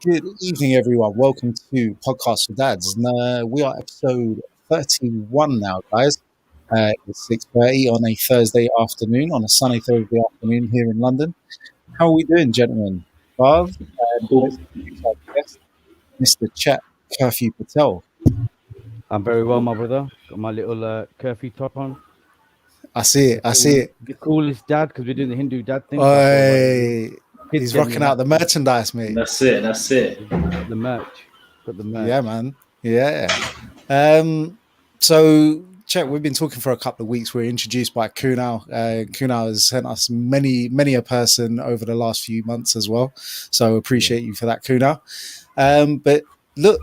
Good evening, everyone. Welcome to Podcast for Dads. We are episode 31 now, guys. It's 6:30 on a Thursday afternoon, on a sunny Thursday afternoon here in London. How are we doing, gentlemen? Bob, and Cool. let's introduce our guest, Mr. Chet Kerfew Patel. I'm very well, my brother. Got my little curfew top on. I see it. I see it. The coolest dad because we're doing the Hindu dad thing. Oi, Kids he's get me rocking out the merchandise, mate. That's it. That's it. the merch. Got the merch. Yeah, man. Yeah. So, Chet, we've been talking for a couple of weeks. We're introduced by Kunal. Kunal has sent us many a person over the last few months as well. So appreciate you for that, Kunal. But look,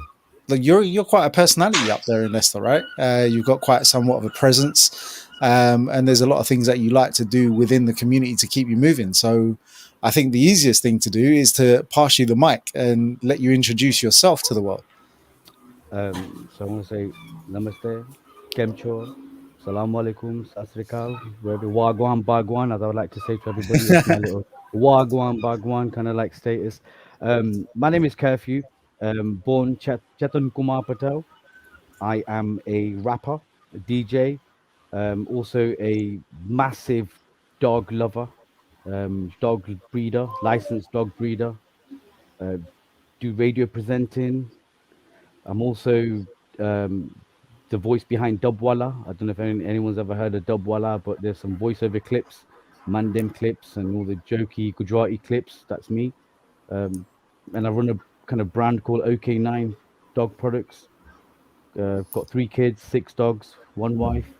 you're quite a personality up there in Leicester, right? You've got quite somewhat of a presence. And there's a lot of things that you like to do within the community to keep you moving. So I think the easiest thing to do is to pass you the mic and let you introduce yourself to the world. So I want to say namaste, kemcho, salam alaikum, sasrikal, wagwan bagwan, as I would like to say to everybody. That's my little wagwan bagwan kind of like status. My name is Kerfew. Born Chetan Kumar Patel. I am a rapper, a DJ, also a massive dog lover, dog breeder, licensed dog breeder. Do radio presenting. I'm also the voice behind Dubwala. I don't know if anyone's ever heard of Dubwala, but there's some voiceover clips, Mandem clips, and all the jokey Gujarati clips. That's me. And I run a kind of brand called OK9 Dog Products. Got 3 kids, 6 dogs, 1 wife.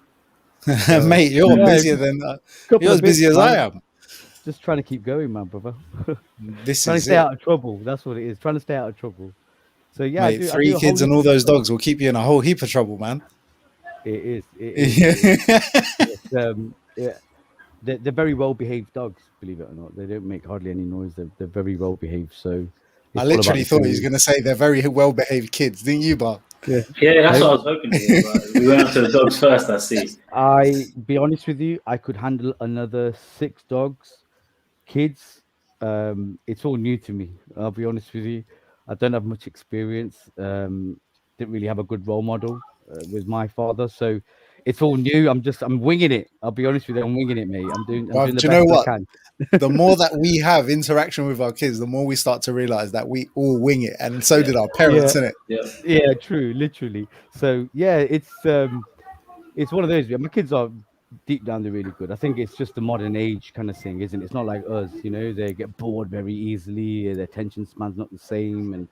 Mate, you're busier than you're as busy as I am. Just trying to keep going, man, brother. This trying to is stay it. out of trouble. That's what it is. Trying to stay out of trouble. So yeah, Mate, 3 kids and all those dogs will keep you in a whole heap of trouble, man. It is. Yeah. They're very well behaved dogs, believe it or not. They don't make hardly any noise. They're very well behaved. So I literally thought he was going to say they're very well behaved kids, didn't you, Bob? Yeah, that's what I was hoping to hear. But we went up to the dogs first, I see. I be honest with you, I could handle another 6 dogs. Kids, it's all new to me. I'll be honest with you. I don't have much experience. Didn't really have a good role model with my father, so it's all new. I'm winging it. I'll be honest with you, I'm winging it, mate. I'm doing the best I can. The more that we have interaction with our kids, the more we start to realize that we all wing it, and so did our parents, innit? Yeah, true, literally. So yeah, it's one of those. My kids are deep down, they're really good. I think it's just the modern age kind of thing, isn't it? It's not like us, they get bored very easily. Their attention span's not the same, and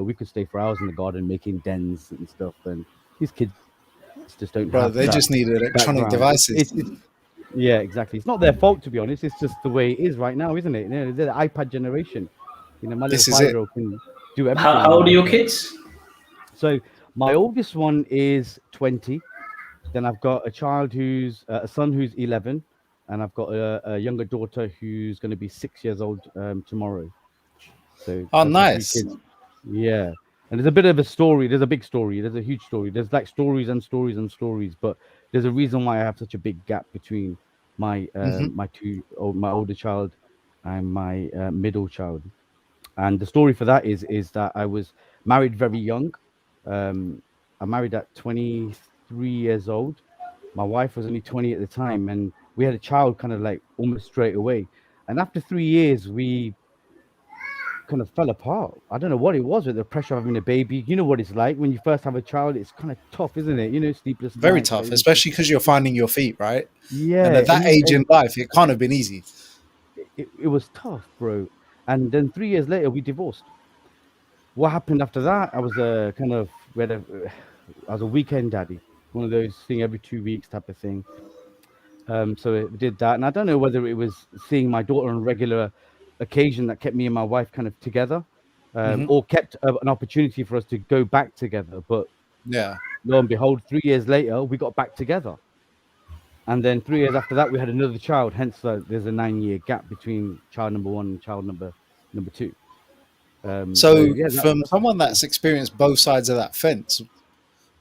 we could stay for hours in the garden making dens and stuff, and these kids just don't have they just need electronic devices. Yeah, exactly. It's not their fault, to be honest. It's just the way it is right now, isn't it? They're the iPad generation. My little 5-year-old can do everything. How old are your kids? So my oldest one is 20. Then I've got a child who's a son who's 11, and I've got a younger daughter who's going to be 6 years old tomorrow. So nice. Yeah, and there's a bit of a story. There's a big story. There's a huge story. There's like stories and stories and stories. But there's a reason why I have such a big gap between my my older child and my middle child. And the story for that is that I was married very young. I married at 23 years old. My wife was only 20 at the time, and we had a child kind of like almost straight away. And after 3 years, we kind of fell apart. I don't know what it was with the pressure of having a baby. You know what it's like when you first have a child. It's kind of tough, isn't it? Sleepless. Very tough, especially because you're finding your feet, right? Yeah. And at that age in life, it can't have been easy. It was tough, bro. And then 3 years later, we divorced. What happened after that? I was I was a weekend daddy, one of those thing every 2 weeks type of thing. So we did that, and I don't know whether it was seeing my daughter on a regular occasion that kept me and my wife kind of together, or kept an opportunity for us to go back together. But yeah, lo and behold, 3 years later, we got back together. And then 3 years after that, we had another child. Hence, there's a 9-year gap between child number 1 and child number 2. From someone that's experienced both sides of that fence,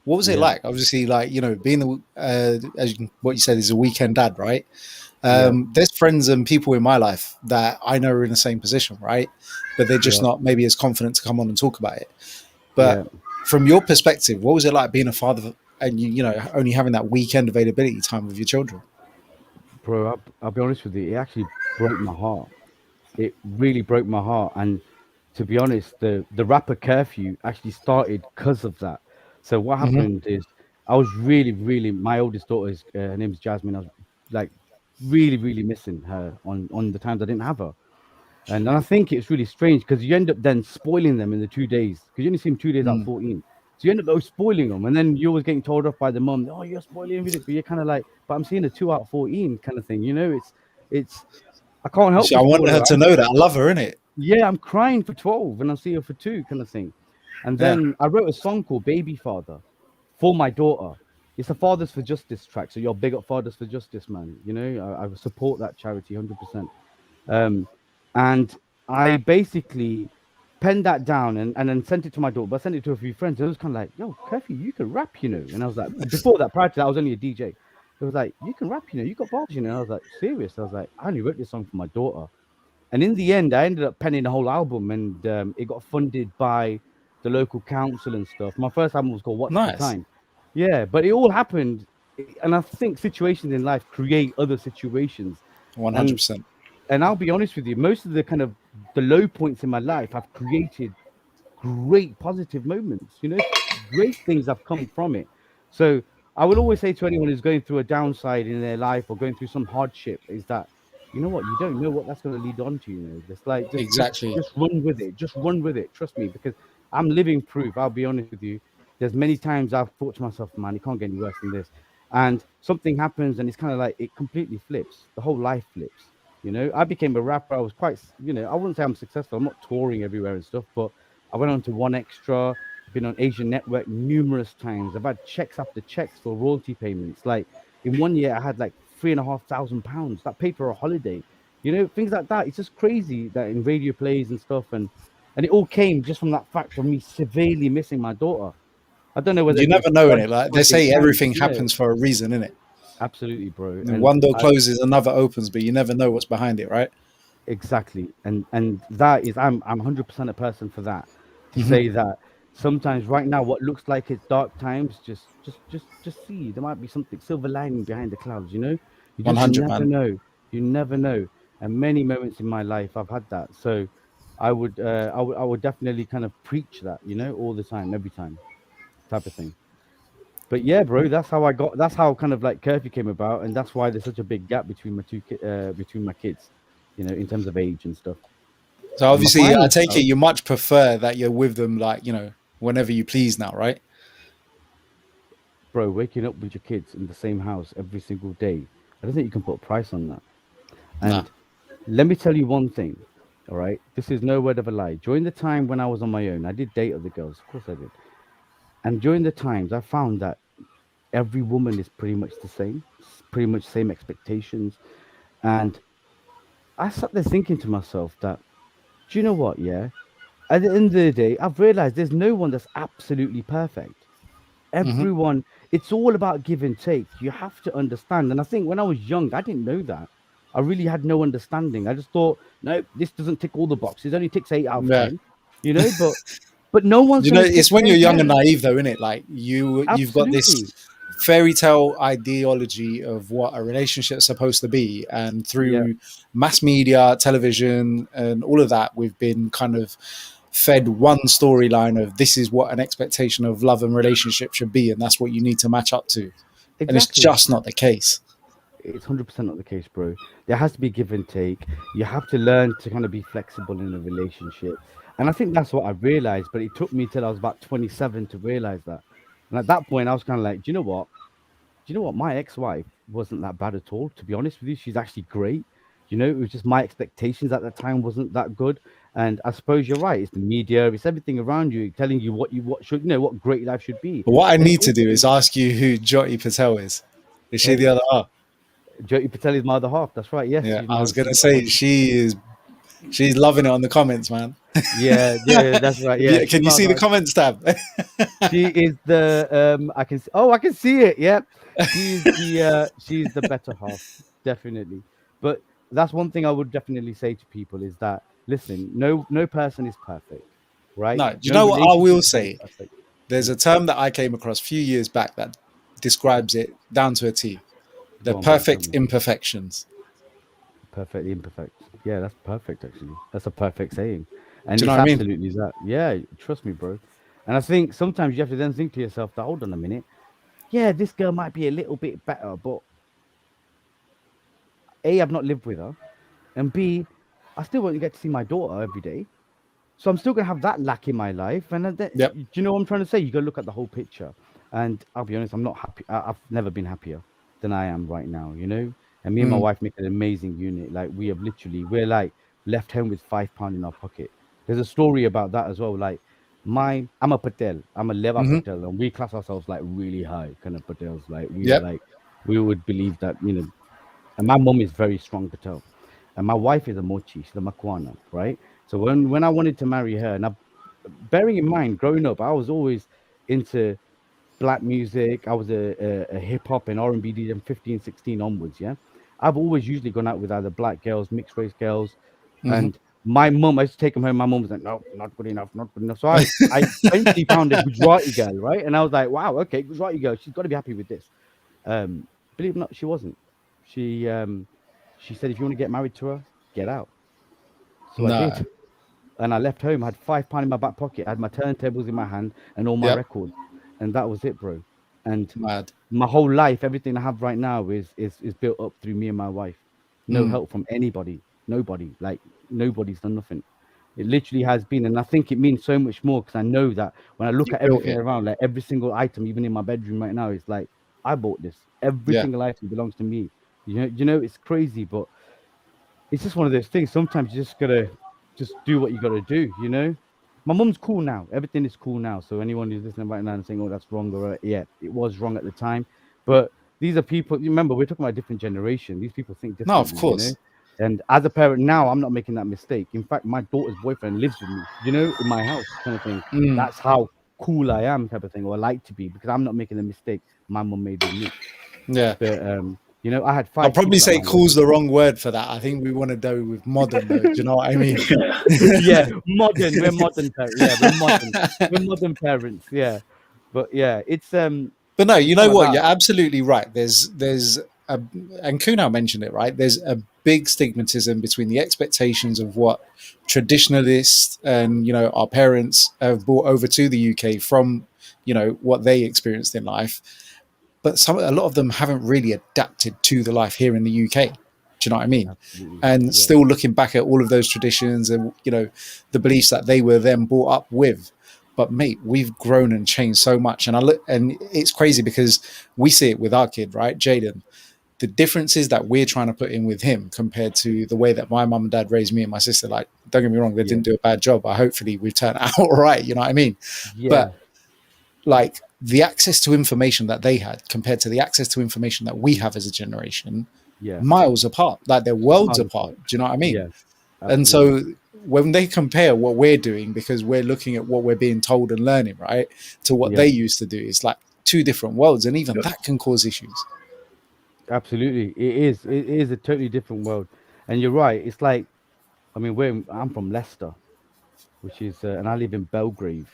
what was it like? Obviously, like being as what you said is a weekend dad, right? There's friends and people in my life that I know are in the same position, right? But they're just yeah, not maybe as confident to come on and talk about it. yeah. But from your perspective, what was it like being a father and you know only having that weekend availability time with your children? Bro, I'll be honest with you, it actually broke my heart. It really broke my heart. And to be honest, the rapper Curfew actually started because of that. So what Hmm. happened is I was really my oldest daughter is her name is Jasmine. I was like really missing her on the times I didn't have her. And I think it's really strange because you end up then spoiling them in the 2 days because you only see them 2 days out of 14. So you end up though spoiling them, and then you're always getting told off by the mum. Oh, you're spoiling everything, but you're kind of like, but I'm seeing a 2 out of 14 kind of thing. You know, it's I can't help So I but want spoil her her. to know that I love her, innit? Yeah, I'm crying for 12 and I see her for 2 kind of thing. And Yeah, then I wrote a song called Baby Father for my daughter. It's a Fathers for Justice track. So you're big up Fathers for Justice, man. You know, I support that charity 100%. Um, and I basically penned that down and then sent it to my daughter, but I sent it to a few friends. It was kind of like, yo, Curfew, you can rap, you know. And I was like, before that, prior to that, I was only a DJ. It was like, you can rap, you know, you got bars, you know. And I was like, serious? I was like, I only wrote this song for my daughter. And in the end, I ended up penning the whole album, and it got funded by the local council and stuff. My first album was called What's the nice, Time? Yeah, but it all happened. And I think situations in life create other situations. 100. And percent and I'll be honest with you, most of the kind of the low points in my life have created great positive moments. You know, great things have come from it. So I would always say to anyone who's going through a downside in their life or going through some hardship is that you know what, you don't know what that's going to lead on to. You know, just like Exactly. just run with it. Just run with it. Trust me, because I'm living proof. I'll be honest with you. There's many times I've thought to myself, man, it can't get any worse than this. And something happens, and it's kind of like it completely flips. The whole life flips. You know, I became a rapper. I was quite, you know, I wouldn't say I'm successful. I'm not touring everywhere and stuff, but I went on to One Extra. I've been on Asian Network numerous times. I've had checks after checks for royalty payments. Like in one year, I had like £3,500 that paid for a holiday. You know, things like that. It's just crazy that in radio plays and stuff, and it all came just from that fact of me severely missing my daughter. I don't know whether You it be never know in God it. Like they fucking say, planned. everything Yeah, happens for a reason, innit? absolutely, bro. And One door I, closes, another opens, but you never know what's behind it, right? exactly, and that is I'm 100% a person for that. To Hmm. say that sometimes right now what looks like it's dark times, just see there might be something silver lining behind the clouds. You know, you just 100, never man. know. You never know. And many moments in my life I've had that. So I would definitely kind of preach that. You know, all the time, every time, type of thing. But yeah, bro, that's how I got. That's how kind of like curfew came about, and that's why there's such a big gap between between my kids, you know, in terms of age and stuff. So And my obviously, I final take it child, you much prefer that you're with them, like whenever you please now, right? bro, waking up with your kids in the same house every single day, I don't think you can put a price on that. Nah. And let me tell you one thing, all right? This is no word of a lie. During the time when I was on my own, I did date other girls, of course I did. And during the times, I found that every woman is pretty much the same, pretty much same expectations. And I sat there thinking to myself that, do you know what? Yeah. At the end of the day, I've realized there's no one that's absolutely perfect. Hmm. Everyone, it's all about give and take. You have to understand. And I think when I was young, I didn't know that. I really had no understanding. I just thought, no, this doesn't tick all the boxes. It only ticks 8 out of Yeah. 10, you know, but no one's gonna tick It's when you're 10. young Yeah, and naive, though, isn't it? Like you've got this absolutely. fairy tale ideology of what a relationship's supposed to be, and Yeah, through mass media, television, and all of that, we've been kind of fed one storyline of this is what an expectation of love and relationship should be, and that's what you need to match up to, and it's exactly. just not the case. It's 100% not the case, bro. There has to be give and take. You have to learn to kind of be flexible in a relationship. And I think that's what I realized, but it took me till I was about 27 to realize that. And at that point, I was kind of like, do you know what? Do you know what? My ex-wife wasn't that bad at all, to be honest with you. She's actually great. You know, it was just my expectations at that time wasn't that good. And I suppose you're right. It's the media, it's everything around you telling you what should, you know, what great life should be. But what I And it's need to do also, is ask you who Jyoti Patel is. Is she the hey, other half? Jyoti Patel is my other half. That's right. Yes, Yeah, I was gonna she's my say one. she's loving it on the comments, man. Yeah, yeah, that's right. Yeah, she's Can you my see the other. comments tab? She is the I can see it. Yep. She's the better half, definitely. But that's one thing I would definitely say to people is that listen, no person is perfect, right? No, do you No know what I relationship will is ever say? perfect. There's a term that I came across a few years back that describes it down to a T. The Go on, bro. Tell perfect me. imperfections. Perfect, imperfect. Yeah, that's perfect. Actually, that's a perfect saying, and Do you know it's what I mean? absolutely that. Yeah, trust me, bro. And I think sometimes you have to then think to yourself that hold on a minute. Yeah, this girl might be a little bit better, but A, I've not lived with her, and B, I still won't get to see my daughter every day. So I'm still gonna have that lack in my life. And Yep. do you know what I'm trying to say? You gotta look at the whole picture. And I'll be honest, I'm not happy. I've never been happier than I am right now. You know. And me and my Mm, wife make an amazing unit. Like we have literally, we're like left home with £5 in our pocket. There's a story about that as well. Like I'm a Patel. I'm a Leva hmm. Patel, and we class ourselves like really high kind of Patels. Like we are Yep. like we would believe that and my mom is very strong Patel, and my wife is a Mochi, she's a Makwana, right? So when I wanted to marry her, now bearing in mind, growing up, I was always into black music. I was a hip hop and R&B DJ from 15, 16 onwards. Yeah, I've always usually gone out with either black girls, mixed race girls, Hmm. and my mom. I used to take them home. My mom was like, "No, not good enough, not good enough." So I eventually found a Gujarati girl, right? And I was like, "Wow, okay, Gujarati girl. She's got to be happy with this." Um, believe it or not, she wasn't. She um, she said, "If you want to get married to her, get out." So I No. did, and I left home. I had £5 in my back pocket. I had my turntables in my hand and all my Yep. records, and that was it, bro. And Mad. my whole life, everything I have right now is built up through me and my wife. No Mm. help from anybody. Nobody. Like nobody's done nothing. It literally has been, and I think it means so much more because I know that when I look You at built everything it. around, like every single item, even in my bedroom right now, it's like I bought this. Every Yeah. single item belongs to me. It's crazy, but it's just one of those things. Sometimes you just gotta just do what you gotta do. My mum's cool now. Everything is cool now. So anyone who's listening right now and saying, "Oh, that's wrong," or yeah, it was wrong at the time, but these are people. You remember, we're talking about a different generation. These people think No, of differently. course. And as a parent now, I'm not making that mistake. In fact, my daughter's boyfriend lives with me. In my house, kind of thing. Mm. That's how cool I am, type of thing, or I like to be, because I'm not making the mistake my mum made with me. Yeah. But I had I'll 5 probably people at say my wedding. cool's the wrong word for that. I think we want to go with modern though. Do you know what I mean? Yeah. Yeah, modern. We're modern parents. Yeah, we're modern. We're modern parents. Yeah, but yeah, But no, you it's know one of what? that. You're absolutely right. There's a, and Kunal mentioned it, right? There's a big stigmatism between the expectations of what traditionalists and our parents have brought over to the UK from what they experienced in life, but a lot of them haven't really adapted to the life here in the UK. Do you know what I mean? Absolutely. And Yeah. still looking back at all of those traditions and the beliefs that they were then brought up with. But mate, we've grown and changed so much, and it's crazy because we see it with our kid, right, Jaden. The differences that we're trying to put in with him compared to the way that my mum and dad raised me and my sister. Like, don't get me wrong, they Yeah. didn't do a bad job, but hopefully we've turned out all right. You know what I mean? Yeah. But like the access to information that they had compared to the access to information that we have as a generation, Yeah. miles apart, like they're worlds Miles apart. apart. Do you know what I mean? Yeah. And Absolutely. so when they compare what we're doing, because we're looking at what we're being told and learning, right, to what they Yeah. used to do, it's like two different worlds. And even Yep. that can cause issues. Absolutely. It is. It is a totally different world. And you're right. It's like, I mean, I'm from Leicester, which is, and I live in Belgrave.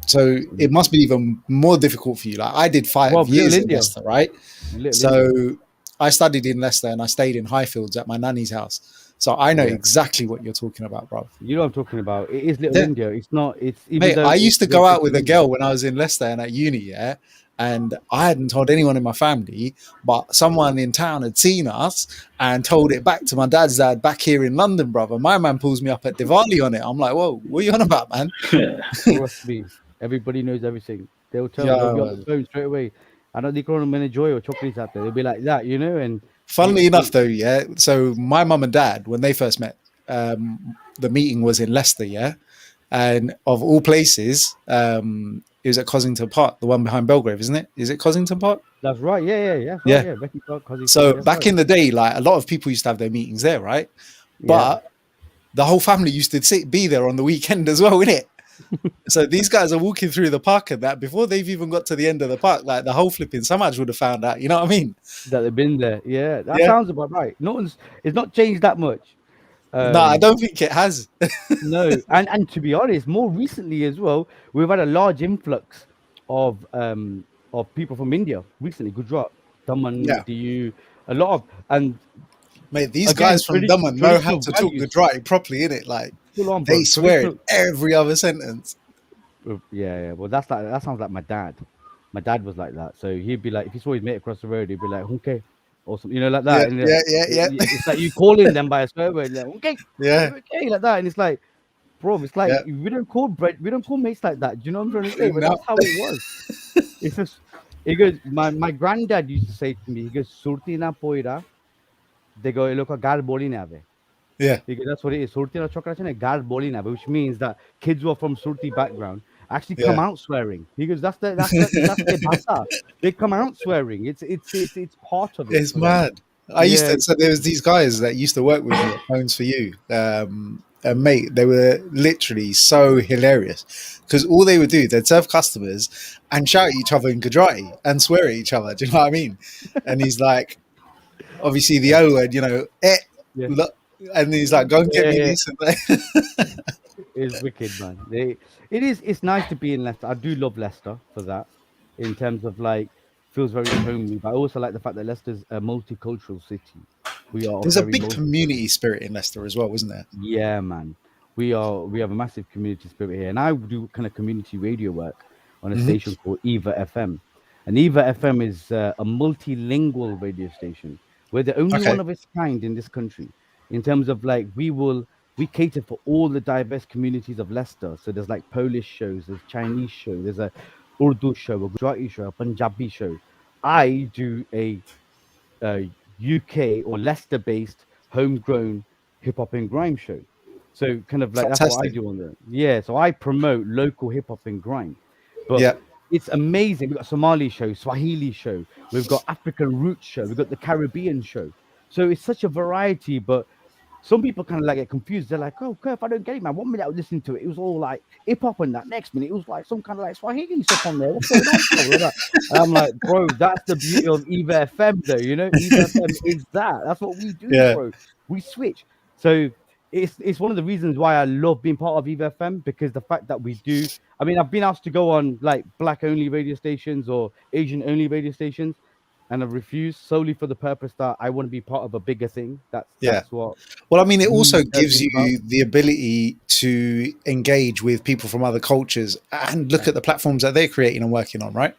So it must be even more difficult for you. Like I did Well, 5 years Little in India. Leicester, right? Little India. So I studied in Leicester and I stayed in Highfields at my nanny's house. So I know Yeah. exactly what you're talking about, bro. You know what I'm talking about. It is Little Yeah. India. It's not. It's even Mate, though I it's used to go out Little with a India. girl when I was in Leicester and at uni, yeah. And I hadn't told anyone in my family, but someone in town had seen us and told it back to my dad's dad back here in London, brother. My man pulls me up at Diwali on it. I'm like, whoa, what are you on about, man? Yeah. Trust me, everybody knows everything. They'll tell. They'll be on the Yeah. phone straight away. I know they call them enjoy or chocolates out there. They'll be like that, and Funnily it's enough, though, yeah. So my mum and dad, when they first met, the meeting was in Leicester, yeah. And of all places, it was at Cossington Park, the one behind Belgrave, isn't it? Is it Cossington Park? that's right. Yeah, that's right. Yeah. Yeah, Becky Park, Cosy Park. So That's back right. in the day, like a lot of people used to have their meetings there, right? Yeah, But the whole family used to be there on the weekend as well, innit? So these guys are walking through the park and that before they've even got to the end of the park, like the whole flipping Samaj would have found out. You know what I mean? That they've been there. Yeah, that Yeah. sounds about right. It's not changed that much. No, I Um, don't think it has. no, and to be honest, more recently as well, we've had a large influx of people from India recently. Gujarat, Daman, Yeah. Diu, a lot of, and Mate, these again, guys from Daman know how traditional to talk values, Gujarati properly, innit? Like full on, they bro. swear in Traditional, every other sentence. yeah. Well, that sounds like my dad. My dad was like that. So he'd be like, if he saw his mate across the road, he'd be like, "Okay," or something, like Yeah, that. And yeah. it's like you calling them by a swear word, like, "Okay, Yeah, okay," like that. And it's like, bro, it's like yeah. we don't call mates like that. Do you know what I'm trying to say? But No. that's how it was. It's just, he goes, my granddad used to say to me, he goes, "Surti na poira." They go, "Look, gar boli na ave." Yeah. He goes, that's what it is. Surti na chokra chane gar boli na ave, which means that kids who are from Surti background actually come Yeah. out swearing. He goes, that's their bhasa. They come out swearing. It's part of it It's for them. mad. I used Yeah, to, so there was these guys that used to work with me at Phones for You. And mate, they were literally so hilarious because all they would do, they'd serve customers and shout at each other in Gujarati and swear at each other. Do you know what I mean? And he's like, obviously the O word, yeah, look, and he's like, go and get yeah, me yeah. this and that. It's wicked, man. It's nice to be in Leicester. I do love Leicester for that, in terms of like feels very homely. But I also like the fact that Leicester's a multicultural city. We are There's a very big multicultural. community spirit in Leicester as well, isn't there? Yeah, man. We have a massive community spirit here, and I do kind of community radio work on a Hmm. station called Eva FM, and Eva FM is a multilingual radio station. We're the only Okay. one of its kind in this country, in terms of like we cater for all the diverse communities of Leicester. So there's like Polish shows, there's Chinese show, there's a Urdu show, a Gujarati show, a Punjabi show. I do a uh, UK or Leicester-based homegrown hip hop and grime show. So kind of like that's what I Fantastic. do on there. Yeah, so I promote local hip hop and grime, but Yeah. it's amazing. We've got Somali show, Swahili show, we've got African roots show, we've got the Caribbean show. So it's such a variety, but some people kind of like get confused. They're like, "Oh, Kerf, I don't get it, man. 1 minute I was listening to it, it was all like hip hop, and that next minute it was like some kind of like Swahili stuff on there. What's going on, bro?" Like that. And I'm like, "Bro, that's the beauty of Eva FM, though. You know, Eva FM is that. That's what we do, Yeah. bro. We switch." So it's one of the reasons why I love being part of Eva FM, because the fact that we do. I mean, I've been asked to go on like black only radio stations or Asian only radio stations, and I've refused solely for the purpose that I want to be part of a bigger thing. Yeah. That's what Well, I mean, it also me gives personally is about. you the ability to engage with people from other cultures and look Yeah, at the platforms that they're creating and working on, right?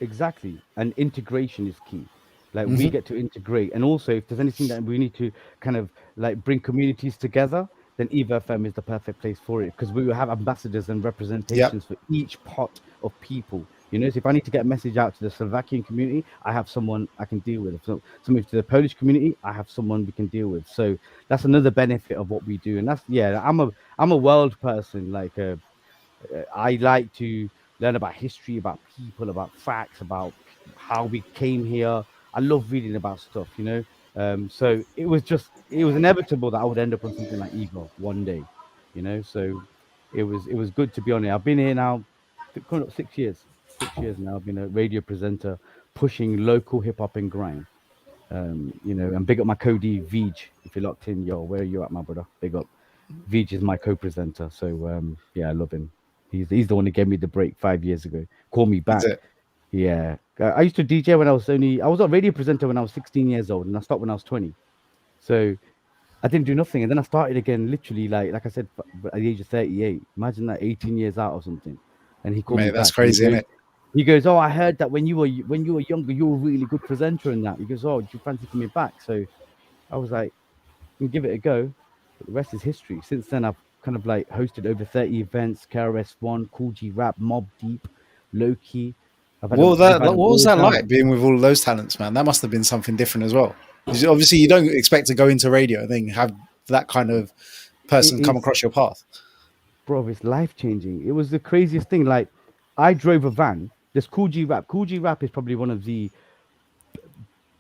exactly. And integration is key. Like we Hmm. get to integrate, and also if there's anything that we need to kind of like bring communities together, then Eva FM is the perfect place for it, because we will have ambassadors and Yep. representations for each pot of people. You know, so if I need to get a message out to the Slovakian community, I have someone I can deal with. So something to the Polish community, I have someone we can deal with. So that's another benefit of what we do, and that's yeah. I'm a world person. Like I like to learn about history, about people, about facts, about how we came here. I love reading about stuff, you know. So it was inevitable that I would end up on something like Eva one day, you know. So it was good to be on it. I've been here now, coming up 6 years. 6 years now. I've been a radio presenter pushing local hip hop and grime. You know, and big up my Cody Vij. If you're locked in, yo, where are you at, my brother? Big up. Vij is my co-presenter, so yeah, I love him. He's the one who gave me the break 5 years ago. Call me Is back. it? Yeah, I used to DJ when I was a radio presenter when I was 16 years old, and I stopped when I was 20. So I didn't do nothing, and then I started again, literally like I said, at the age of 38. Imagine that, 18 years out or something. And he called me Mate, that's back, and crazy, isn't it? he goes, "Oh, I heard that when you were younger, you were a really good presenter and that." He goes, "Oh, do you fancy coming back?" So I was like, "Can give it a go." But the rest is history. Since then, I've kind of like hosted over 30 events: KRS-One, Cool G Rap, Mob Deep, Loki. We've had What them was all that down. like being with all those talents, man? That must have been something different as well. 'Cause obviously, you don't expect to go into radio and then have that kind of It person come is, across your path. bro, it's life changing. It was the craziest thing. Like, I drove a van. There's Cool G Rap. Cool G Rap is probably one of the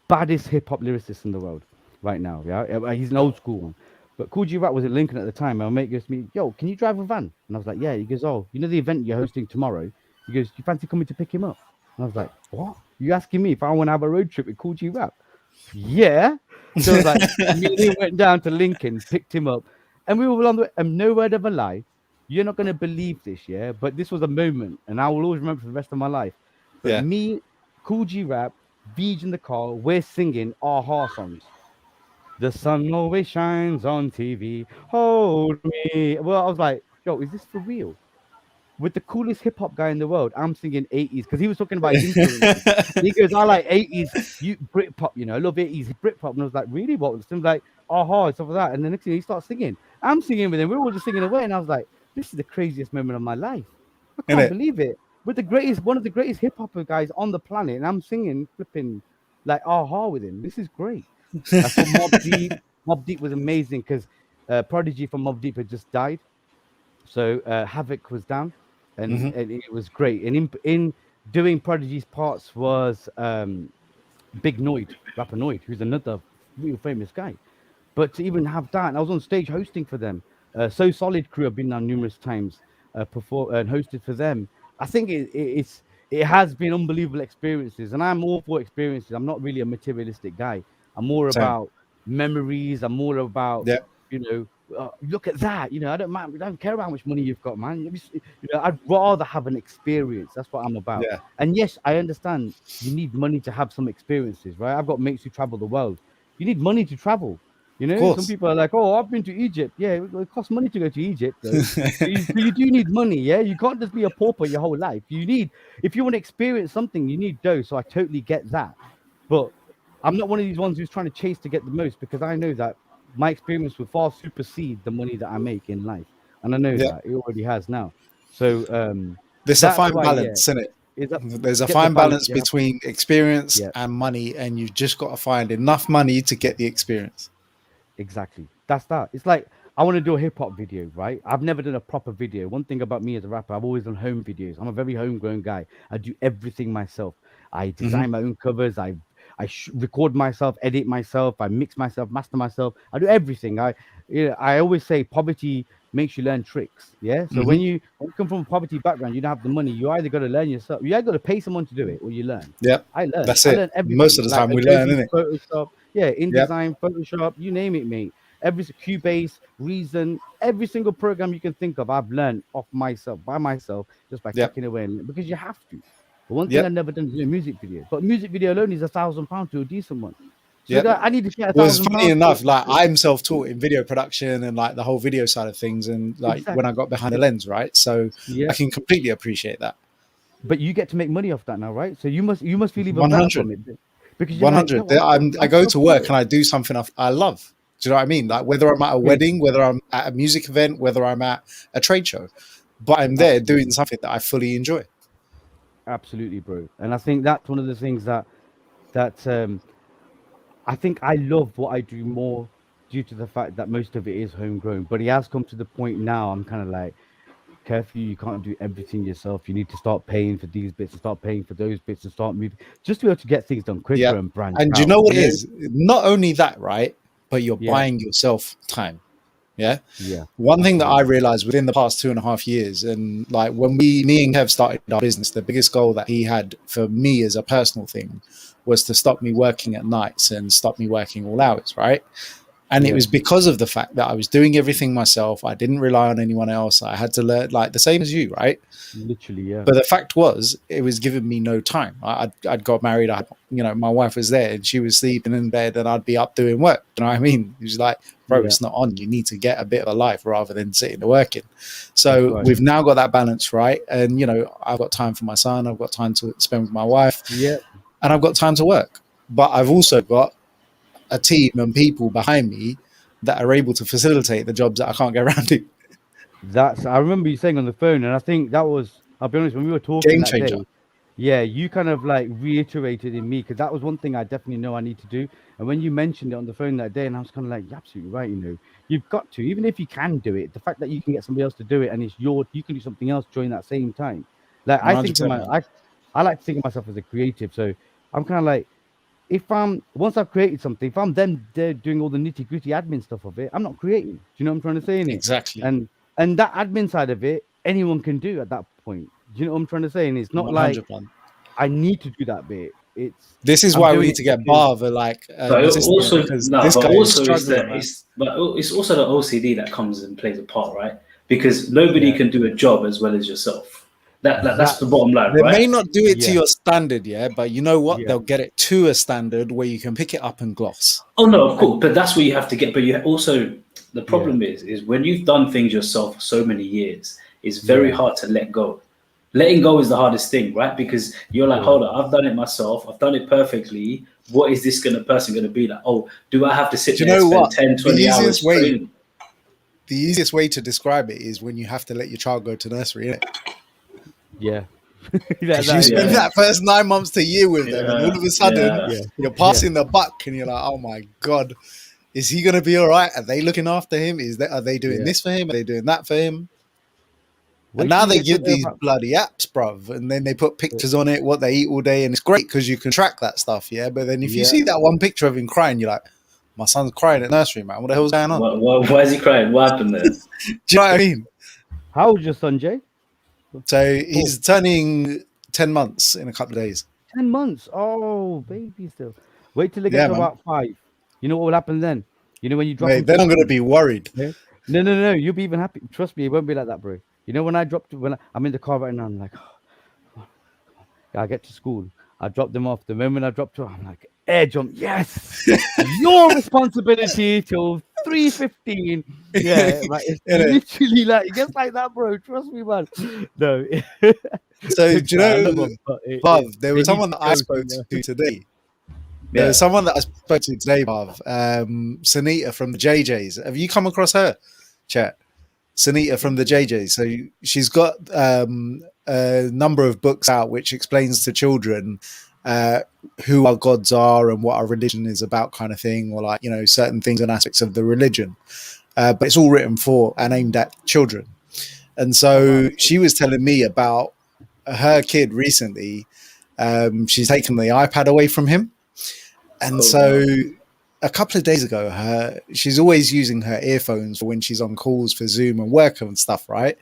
baddest hip hop lyricists in the world right now. Yeah, he's an old school one. But Cool G Rap was in Lincoln at the time. And my mate goes to me, "Yo, can you drive a van?" And I was like, "Yeah." He goes, "Oh, you know the event you're hosting tomorrow?" He goes, "Do you fancy coming to pick him up?" And I was like, "What? You asking me if I want to have a road trip with Cool G Rap?" Yeah. So it was like me and him went down to Lincoln, picked him up, and we were on the way. And no word of a lie, you're not gonna believe this, yeah. But this was a moment, and I will always remember for the rest of my life. But Yeah. me, Cool G Rap, Beej in the car, we're singing our songs. The sun always shines on TV. Hold me. Well, I was like, yo, is this for real? With the coolest hip hop guy in the world, I'm singing 80s because he was talking about his influences. He goes, I like 80s, you Britpop, you know, I love 80s Britpop. And I was like, really? What? And like, aha, and stuff like that. And the next thing he starts singing. I'm singing with him. We were all just singing away. And I was like, this is the craziest moment of my life. I can't Innit? believe it. With the greatest, one of the greatest hip hop guys on the planet. And I'm singing, flipping like aha with him. This is great. I saw Mob Deep. Mob Deep was amazing because Prodigy from Mob Deep had just died. So Havoc was down, Hmm. and it was great. And in doing Prodigy's parts was Big Noid, rapper Noid, who's another real famous guy. But to even have that, and I was on stage hosting for them. So Solid Crew have been there numerous times, perform and hosted for them. I think it has been unbelievable experiences, and I'm all for experiences. I'm not really a materialistic guy. I'm more Same. about memories. I'm more about Yeah. you know. Look at that. You know, I don't care about how much money you've got, man. I'd rather have an experience. That's what I'm about. Yeah. And yes, I understand you need money to have some experiences, right? I've got mates who travel the world. You need money to travel. You Of know, some course. people are like, "Oh, I've been to Egypt." Yeah, it costs money to go to Egypt, though. So you do need money. Yeah, you can't just be a pauper your whole life. If you want to experience something, you need dough. So I totally get that. But I'm not one of these ones who's trying to chase to get the most because I know that my experience will far supersede the money that I make in life, and I know Yeah. that it already has now. So There's a that's fine why, yeah, balance, isn't it? is that There's a get the fine balance. balance You have to, between experience yeah. and money, and you've just got to find enough money to get the experience. Exactly. That's that. It's like I want to do a hip hop video, right? I've never done a proper video. One thing about me as a rapper, I've always done home videos. I'm a very homegrown guy. I do everything myself. I Hmm. design my own covers. I record myself, edit myself. I mix myself, master myself. I do everything. I always say poverty makes you learn tricks. Yeah. So Hmm. when you come from a poverty background, you don't have the money. You either got to learn yourself. You either got to pay someone to do it, or you learn. Yep. I learn. That's I it. learn Most everything, of the like time we learn, Adobe innit? Photoshop, yeah, Yep. InDesign, Photoshop, you name it, mate. Cubase, Reason, every single program you can think of, I've learned off myself, by myself, just by Yep. clicking away, because you have to. But one thing Yep. I've never done is do a music video. But music video alone is £1,000 to a decent one. So Yep. I need to get a Well, it's thousand funny pounds. enough, like I'm self-taught in video production and like the whole video side of things, and like when I Exactly. got behind the lens, right? So I Yeah. can completely appreciate that. But you get to make money off that now, right? So you must feel even better 100. from it because you're like, 100. yo, I I'm go to work self-taught. and I do something I love. Do you know what I mean? Like whether I'm at a Crazy. wedding, whether I'm at a music event, whether I'm at a trade show, but I'm there doing Absolutely. something that I fully enjoy. Absolutely, bro. And I think that's one of the things that I think I love what I do more due to the fact that most of it is homegrown. But it has come to the point now. I'm kind of like, Curfew, you can't do everything yourself. You need to start paying for these bits and start paying for those bits and start moving just to be able to get things done Yeah. quicker and branch And you out. know what You it know? is? Not only that, right? But you're Yeah, buying yourself time. Yeah. yeah, One thing that I absolutely. realized within the past 2.5 years, and like when me and Kev started our business, the biggest goal that he had for me as a personal thing was to stop me working at nights and stop me working all hours, right? And it Yeah, was because of the fact that I was doing everything myself. I didn't rely on anyone else. I had to learn, like the same as you, right? literally, yeah, But the fact was, it was giving me no time. I'd got married. My wife was there and she was sleeping in bed and I'd be up doing work. You know what I mean? It was like, bro, yeah. it's not on. You need to get a bit of a life rather than sitting and working. That's So right. we've now got that balance right. And, I've got time for my son. I've got time to spend with my wife Yeah, and I've got time to work. But I've also got a team and people behind me that are able to facilitate the jobs that I can't get around to. that's. I remember you saying on the phone, and I think that was. I'll be honest, when we were talking Game that changer. day, yeah, you kind of like reiterated in me because that was one thing I definitely know I need to do. And when you mentioned it on the phone that day, and I was kind of like, you're absolutely right. You've got to, even if you can do it, the fact that you can get somebody else to do it and you can do something else during that same time. Like I think to 100%, my, man. I like to think of myself as a creative. So I'm kind of like, if I'm once I've created something, if I'm then there doing all the nitty gritty admin stuff of it, I'm not creating. Do you know what I'm trying to say in it? Exactly. And that admin side of it, anyone can do at that point. Do you know what I'm trying to say? And it's not like 100%. I need to do that bit. This is I'm why we doing need to it get because- Barv like But assistant, also, because no, this but guy is also struggling, man. it's also the OCD that comes and plays a part, right? Because nobody Yeah. can do a job as well as yourself. That's the bottom line, They right? may not do it to Yeah. your standard, yeah, but you know what? Yeah. They'll get it to a standard where you can pick it up and gloss. Oh no, of course, but that's where you have to get. But you also, the problem is when you've done things yourself for so many years, it's very hard to let go. Letting go is the hardest thing, right? Because you're like, hold on, I've done it myself, I've done it perfectly. What is this person going to be like? Oh, do I have to sit Do you there and know spend what? 10, 20 hours training? The easiest way to describe it is when you have to let your child go to nursery, innit? Yeah. Because you spend that first 9 months to a year with them, and all of a sudden you're passing the buck, and you're like, "Oh my god, is he gonna be all right? Are they looking after him? Are they doing this for him? Are they doing that for him?" And now they give these bloody apps, bruv, and then they put pictures on it, what they eat all day, and it's great because you can track that stuff, yeah. But then if you see that one picture of him crying, you're like, "My son's crying at nursery, man. What the hell's going on? Why is he crying? What happened there?" Do you know what I mean? How old's your son, Jay? So he's turning 10 months in a couple of days. 10 months. Oh, baby still. Wait till they get to man. about 5. You know what will happen then? You know when you drop Mate, then I'm going to be worried. Yeah? No. You'll be even happy. Trust me, it won't be like that, bro. You know when I'm in the car right now, I'm like, oh, I get to school. I drop them off. The moment I drop to, I'm like, air jump. Yes, your responsibility till 3:15. Yeah, like it's literally like it gets like that, bro. Trust me, man. No. So do you know, Bob? There was someone that I spoke to today. There was someone that I spoke to today, Bob. Sunita from the JJs. Have you come across her, Chet? Sunita from the JJs. So she's got a number of books out which explains to children who our gods are and what our religion is about, kind of thing, or like, you know, certain things and aspects of the religion. But it's all written for and aimed at children. And so she was telling me about her kid recently. She's taken the iPad away from him. And a couple of days ago, she's always using her earphones for when she's on calls for Zoom and work and stuff, right?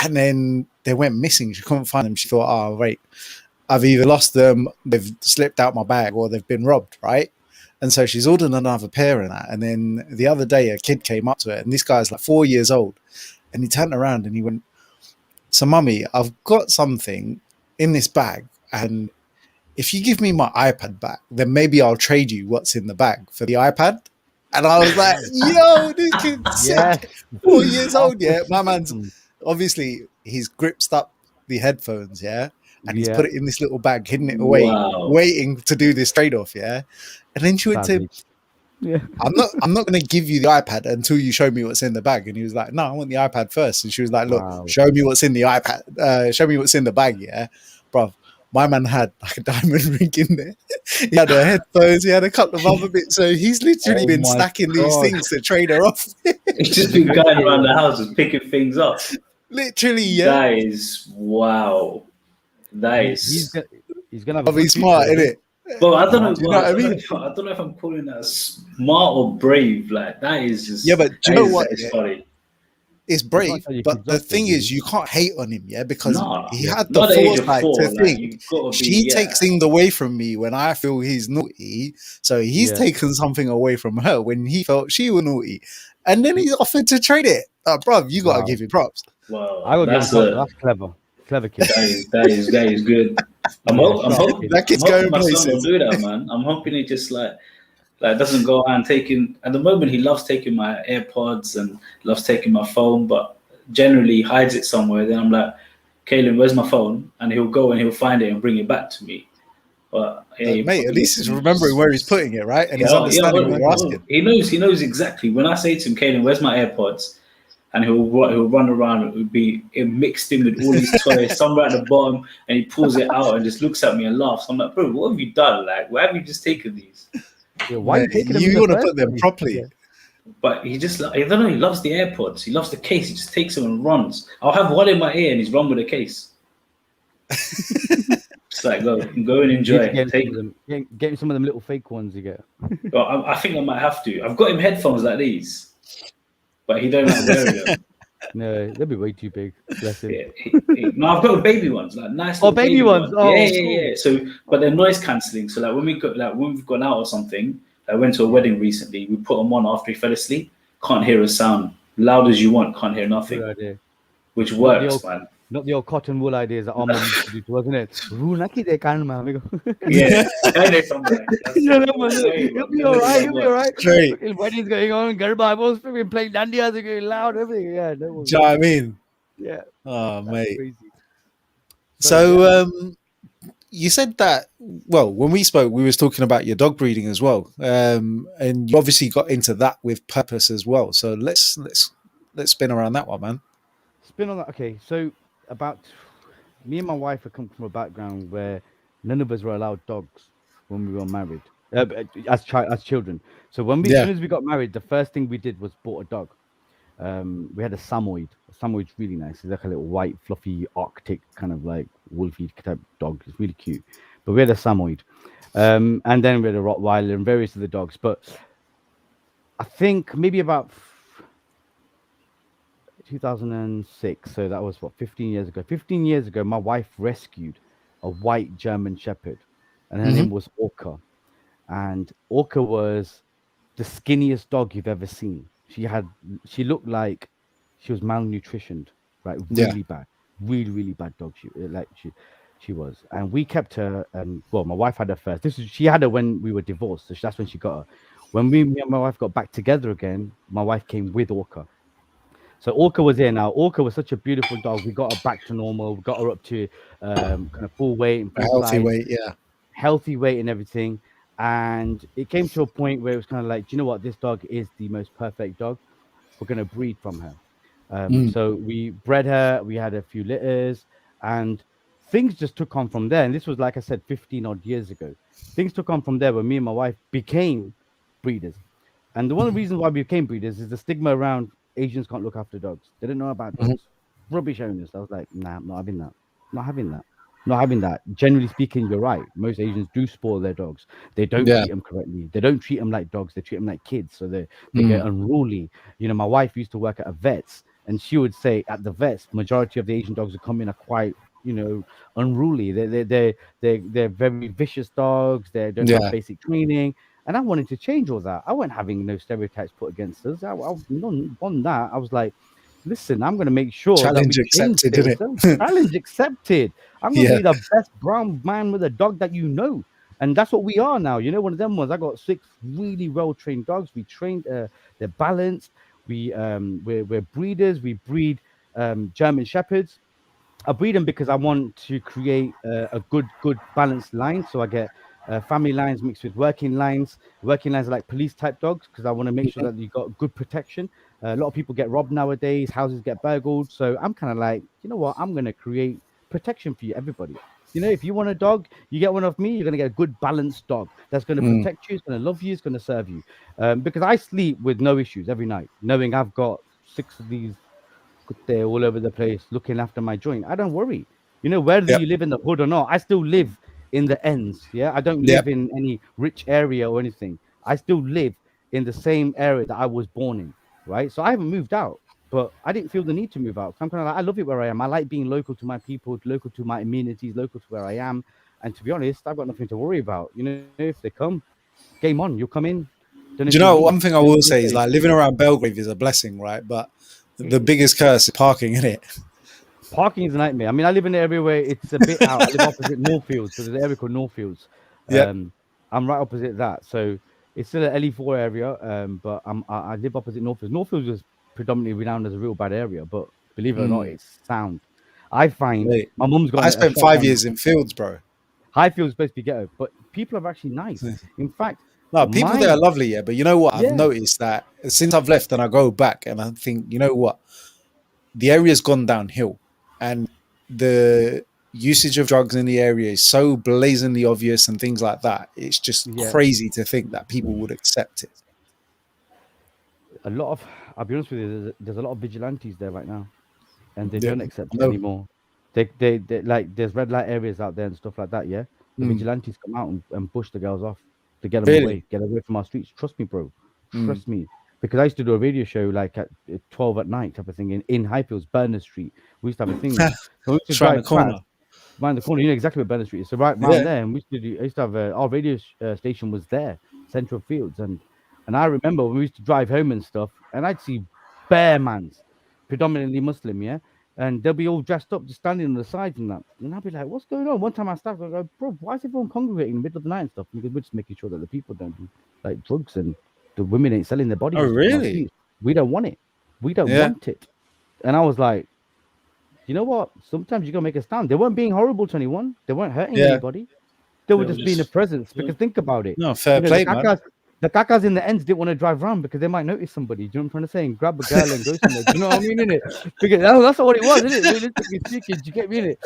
And then they went missing. She couldn't find them. She thought, oh, wait, I've either lost them, they've slipped out my bag, or they've been robbed, right? And so she's ordered another pair of that. And then the other day, a kid came up to her, and this guy's like 4 years old. And he turned around and he went, "So, mummy, I've got something in this bag, and if you give me my iPad back, then maybe I'll trade you what's in the bag for the iPad." And I was like, yo, this kid's sick. 4 years old, yeah. My man's obviously, he's gripped up the headphones, yeah. And he's put it in this little bag, hidden it away, waiting to do this trade-off, yeah. And then she went to him, I'm not going to give you the iPad until you show me what's in the bag. And he was like, no, I want the iPad first. And she was like, look, show me what's in the iPad. Show me what's in the bag, yeah. Bro, my man had like a diamond ring in there. He had her headphones. He had a couple of other bits. So he's literally been stacking these things to trade her off. He's just been going around the house and picking things up. Literally, yeah. That is wow. That is. He's gonna have be smart, innit? Well, I don't know. Do you know what I mean? I don't know if I'm calling that smart or brave. Like that is just. Yeah, but do you know what? It's funny. It's brave, but the thing is, you can't hate on him, yeah, because he had the foresight to think she takes things away from me when I feel he's naughty, so he's taken something away from her when he felt she was naughty, and then he's offered to trade it. Bruv, you gotta give him props. Wow, I gotta give him props. That's clever kid. That is good. I'm hoping that kid's going my places. son will do that, man. I'm hoping he just like doesn't go around taking. At the moment, he loves taking my AirPods and loves taking my phone, but generally hides it somewhere. Then I'm like, Kaylin, where's my phone? And he'll go and he'll find it and bring it back to me. But mate, at least he's remembering where he's putting it, right? And he's understanding what you're asking. He knows exactly. When I say to him, Kaylin, where's my AirPods? And he'll run around. It mixed in with all these toys, somewhere at the bottom, and he pulls it out and just looks at me and laughs. I'm like, bro, what have you done? Like, why have you just taken these? Yeah, why are you taking them? You want to put them properly. Yeah. But he just, I don't know, he loves the AirPods. He loves the case. He just takes them and runs. I'll have one in my ear and he's run with the case. It's like go and You need to enjoy. get him some Take. of them. Get him some of them little fake ones you get. Well, I think I might have to. I've got him headphones like these, but he don't like wearing them. No, they'll be way too big. Bless him. Yeah, no, I've got baby ones, like nice Oh, little baby baby ones. ones. Yeah, Oh, yeah, cool. yeah. So, but they're noise cancelling. So, like when we've gone out or something, I went to a wedding recently. We put them on after he fell asleep. Can't hear a sound. Loud as you want, can't hear Good nothing. idea. Which Not the works, old, man. not the old cotton wool ideas that our mum used to do to us, isn't it? Runaki de kan amigo. Yeah, I know something. That's Yeah, it. that No was way, it. You'll bro. be Never all did right. that You'll be all work. right. Straight. Fucking weddings going on. Garba, everyone's freaking playing dandias, they're going loud, everything. Yeah, no Do one. you know what I mean? Yeah, Oh, that's mate. crazy. So So, yeah, you said that, well, when we spoke, we was talking about your dog breeding as well. And you obviously got into that with purpose as well. So let's spin around that one, man. spin on that. Okay, so about me and my wife have come from a background where none of us were allowed dogs when we were married, as children. So as Yeah. soon as we got married, the first thing we did was bought a dog. We had a Samoyed. A Samoyed's really nice. It's like a little white, fluffy, Arctic kind of like wolfy type dog. It's really cute. But we had a Samoyed, and then we had a Rottweiler and various other dogs. But I think maybe about 2006. So that was what 15 years ago. 15 years ago, my wife rescued a white German Shepherd, and her Hmm. name was Orca. And Orca was the skinniest dog you've ever seen. She looked like she was malnutritioned, right? Yeah. Really bad, really bad dog. She was, and we kept her. And well, my wife had her first. She had her when we were divorced, so that's when she got her. When me and my wife got back together again, my wife came with Orca. So Orca was here now. Orca was such a beautiful dog. We got her back to normal. We got her up to kind of full weight and A full healthy size, weight. Yeah. healthy weight and everything. And it came to a point where it was kind of like, do you know what? This dog is the most perfect dog. We're going to breed from her. Mm. So we bred her. We had a few litters, and things just took on from there. And this was, like I said, 15 odd years ago. Things took on from there when me and my wife became breeders. And one of the reasons why we became breeders is the stigma around Asians can't look after dogs. They don't know about Mhm. dogs. Rubbish owners. I was like, nah, I'm not having that. Not having that. Not having that. Generally speaking, you're right. Most Asians do spoil their dogs. They don't Yeah. treat them correctly. They don't treat them like dogs. They treat them like kids. So they get Mm. unruly. You know, my wife used to work at a vet's, and she would say at the vets, majority of the Asian dogs that come in are quite, unruly. They're very vicious dogs. They don't have Yeah. basic training. And I wanted to change all that. I wasn't having no stereotypes put against us. I none on that. I was like, listen, I'm going to make sure that we Challenge change accepted, this. didn't it? Challenge accepted. I'm going to Yeah. be the best brown man with a dog that you know. And that's what we are now. You know, one of them ones. I got 6 really well trained dogs. We trained, they're balanced. We're breeders. We breed German Shepherds. I breed them because I want to create a good balanced line. So I get family lines mixed with working lines. Working lines are like police type dogs because I want to make sure Mhm. that you got good protection. A lot of people get robbed nowadays. Houses get burgled. So I'm kind of like, you know what? I'm going to create protection for you, everybody. You know, if you want a dog, you get one of me. You're going to get a good balanced dog that's going to Mm. protect you. It's going to love you. It's going to serve you. Because I sleep with no issues every night, knowing I've got 6 of these they're all over the place looking after my joint. I don't worry. You know, whether Yep. you live in the hood or not, I still live in the ends. Yeah. I don't Yep. live in any rich area or anything. I still live in the same area that I was born in. Right. So I haven't moved out, but I didn't feel the need to move out. I'm kind of like, I love it where I am. I like being local to my people, local to my amenities, local to where I am. And to be honest, I've got nothing to worry about. You know, if they come, game on, you'll come in. Don't know Do if you you'll know, leave. one thing I You know will what I'm say is saying? like living around Belgrave is a blessing, right? But It the is. biggest curse is parking, in it. Parking is a nightmare. I mean, I live in an area where it's a bit out. I live opposite Northfields, so there's an area called Northfields. Yep. Um, I'm right opposite that, so it's still an LE4 area. But I live opposite Northfields. Northfields is predominantly renowned as a real bad area, but believe it or not, Mm. it's sound. I find Mate, my mum's got I a spent shop 5 years down. in Fields, bro. Highfield's supposed to be ghetto, but people are actually nice. In fact, No, people there my are lovely, yeah. But you know what? I've yeah, noticed that since I've left and I go back and I think, you know what? The area's gone downhill, and the usage of drugs in the area is so blazingly obvious and things like that. It's just yeah, crazy to think that people would accept it. a lot of. I'll be honest with you. There's a lot of vigilantes there right now, and they Yeah, don't I accept it know. anymore. They like there's red light areas out there and stuff like that. Yeah, the Mm. vigilantes come out and push the girls off to Really? get away from our streets. Trust me, bro. Mm. Trust me. Because I used to do a radio show like at 12 at night type of thing in Highfields, Berners Street. We used to have a thing there. So we used to It's around the drive corner. past around the corner. You know exactly where Berners Street is. So right round Yeah. there, and we used to do. I used to have our radio station was there, Central Fields, and I remember when we used to drive home and stuff, and I'd see bare mans, predominantly Muslim, yeah, and they'll be all dressed up, just standing on the sides and that, and I'd be like, "What's going on?" One time I stopped, I go, "Bro, why is everyone congregating in the middle of the night and stuff?" Because we're just making sure that the people don't do like drugs and the women ain't selling their bodies Oh, and stuff on our really? streets. We don't want it. We don't Yeah. want it. And I was like, you know what? Sometimes you gotta make a stand. They weren't being horrible to anyone. They weren't hurting Yeah. anybody. They were They were just being a just presence. yeah. Because think about it. No, fair You know, play, man. the kakas in the ends didn't want to drive around because they might notice somebody. Do you know what I'm trying to say? And grab a girl and go somewhere. Do you know what I mean? Innit? Because that's not what it was, isn't it? Realistically speaking, do you get me in it?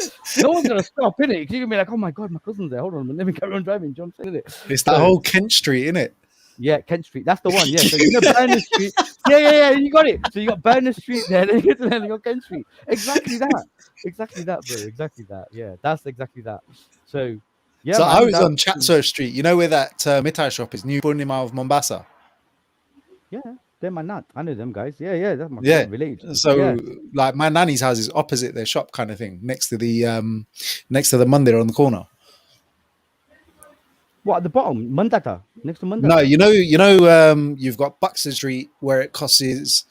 No one's gonna stop, innit? You're gonna be like, oh my god, my cousin's there. Hold on, let me carry on driving. Do you know what I'm saying? Innit? It's that So, whole Kent Street, innit? yeah, Kent Street. That's the one. Yeah. So you know Berners Street. Yeah. You got it. So you got Berners Street there, then you got Kent Street. Exactly that. Exactly that, bro. Exactly that. Yeah, that's exactly that. So yeah, So I man. was on Chatsworth Street. You know where that Mitai shop is? New Burnima of Mombasa. Yeah, they're my nut. I know them guys. Yeah. That's my Yeah. related. So Yeah. like my nanny's house is opposite their shop, kind of thing, next to the Mandir on the corner. What at the bottom? Mandata. Next to Mandata. No, you've got Buxton Street where it crosses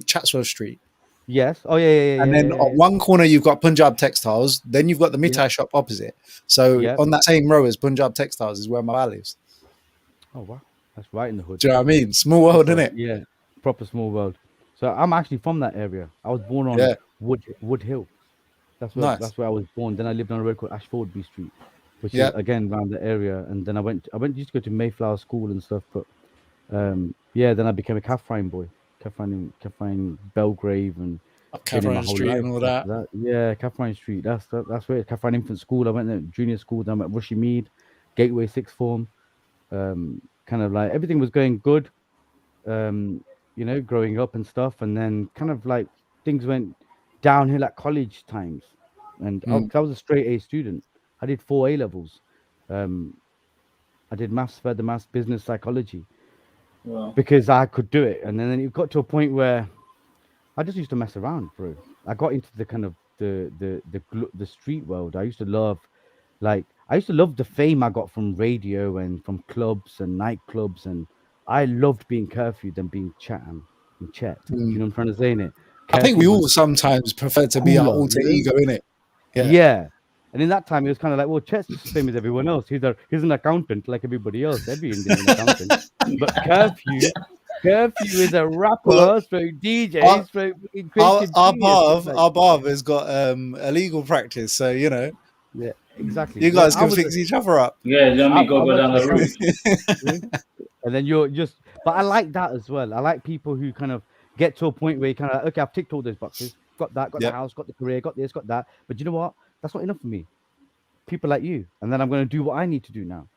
Chatsworth Street. Yes. Oh yeah. And then on one corner you've got Punjab Textiles. Then you've got the Mitai shop opposite. So Yeah. on that same row as Punjab Textiles is where my val lives. Oh wow, that's right in the hood. Do you know what I mean? Small world, isn't it? Yeah, proper small world. So I'm actually from that area. I was born on Yeah. Wood Hill. Nice. That's where I was born. Then I lived on a road called Ashfordby Street, which Yeah. is again around the area. And then I used to go to Mayflower School and stuff. But yeah, then I became a Kaffrine boy, Kaffrine Belgrave and been in my Catherine whole Street life and all after that. Yeah, Kaffrine Street. That's where Kaffrine Infant School. I went there, junior school. Then I went Rushy Mead, Gateway Sixth Form. Kind of like everything was going good. You know, growing up and stuff, and then kind of like things went downhill at college times. And I was a straight A student. I did 4 A levels. I did maths, further maths, business psychology, Wow. because I could do it. And then it got to a point where I just used to mess around, bro. I got into the kind of the street world. I used to love the fame I got from radio and from clubs and nightclubs, and I loved being Curfew than being Chet and Chet. Do you know what I'm trying to say in it? I think we Curfew all was sometimes prefer to be our cooler, alter you know? ego, innit? Yeah. Yeah. And in that time, it was kind of like, well, Chet's just the same as everyone else. He's an accountant like everybody else. Every Indian's an accountant. But Curfew is a rapper, Well, stroke DJ, our- stroke Our, creative our genius. bar, It's like, our bar has got a legal practice, so yeah, exactly. you Well, guys I can was fix each other up. Yeah, you know what I mean? Go was down the a- route. and then you're just, but I like that as well. I like people who kind of get to a point where you kind of like, okay, I've ticked all those boxes, got that, got Yep. the house, got the career, got this, got that. But you know what? That's not enough for me. People like you, and then I'm going to do what I need to do now.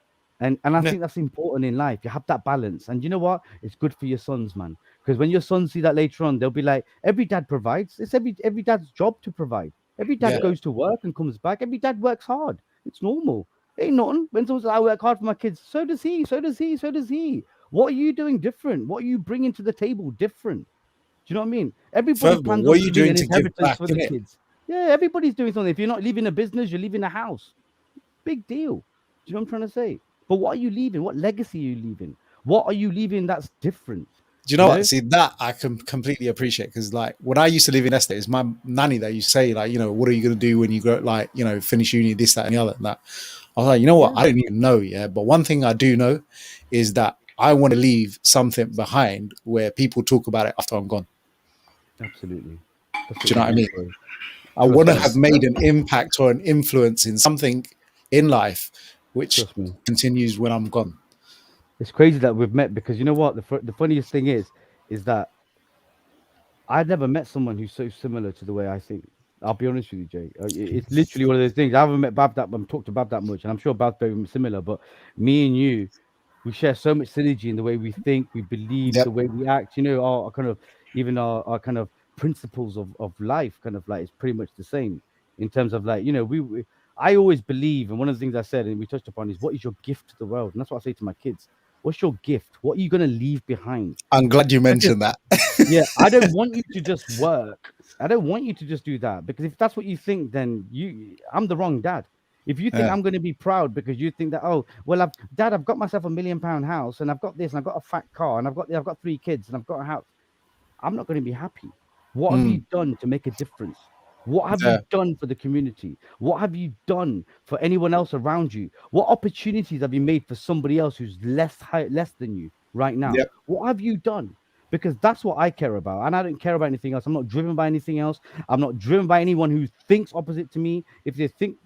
And I Yeah. think that's important in life. You have that balance, and you know what? It's good for your sons, man. Because when your sons see that later on, they'll be like, every dad provides. It's every dad's job to provide. Every dad Yeah. goes to work and comes back. Every dad works hard. It's normal. Ain't nothing. When someone says, I work hard for my kids, so does he. So does he. So does he. What are you doing different? What are you bringing to the table different? Do you know what I mean? Everybody Furthermore, plans what on are you leaving doing an to give inheritance back, for the innit? kids. Yeah, everybody's doing something. If you're not leaving a business, you're leaving a house. Big deal. Do you know what I'm trying to say? But what are you leaving? What legacy are you leaving? What are you leaving that's different? Do you know You what? know? See, that I can completely appreciate, because like when I used to live in Leicester, it's my nanny that used to say, like, what are you going to do when you go, like, finish uni, this, that, and the other, and that. I was like, you know what? Yeah. I don't even know, yeah. But one thing I do know is that I want to leave something behind where people talk about it after I'm gone. Absolutely. Do you know what I mean? Bro. I want to Trust have made an impact or an influence in something in life which Trust me. continues when I'm gone. It's crazy that we've met, because you know what? The funniest thing is that I've never met someone who's so similar to the way I think. I'll be honest with you, Jay. It's literally one of those things. I haven't met Bab that, but I've talked to Bab that much, and I'm sure Bab's very similar. But me and you, we share so much synergy in the way we think, we believe, Yep. the way we act. You know, our kind of even our kind of principles of life, kind of like it's pretty much the same. in terms of like, I always believe, and one of the things I said and we touched upon is, what is your gift to the world? And that's what I say to my kids. What's your gift? What are you going to leave behind? I'm glad you Because mentioned that. yeah, I don't want you to just work. I don't want you to just do that, because if that's what you think, then I'm the wrong dad. If you think Yeah. I'm going to be proud because you think that, oh well, I've got myself a £1 million house, and I've got this, and I've got a fat car, and I've got 3 kids, and I've got a house, I'm not going to be happy. What have you done to make a difference? What have Yeah. you done for the community? What have you done for anyone else around you? What opportunities have you made for somebody else who's less than you right now? Yep. What have you done? Because that's what I care about, and I don't care about anything else. I'm not driven by anything else. I'm not driven by anyone who thinks opposite to me. If they think,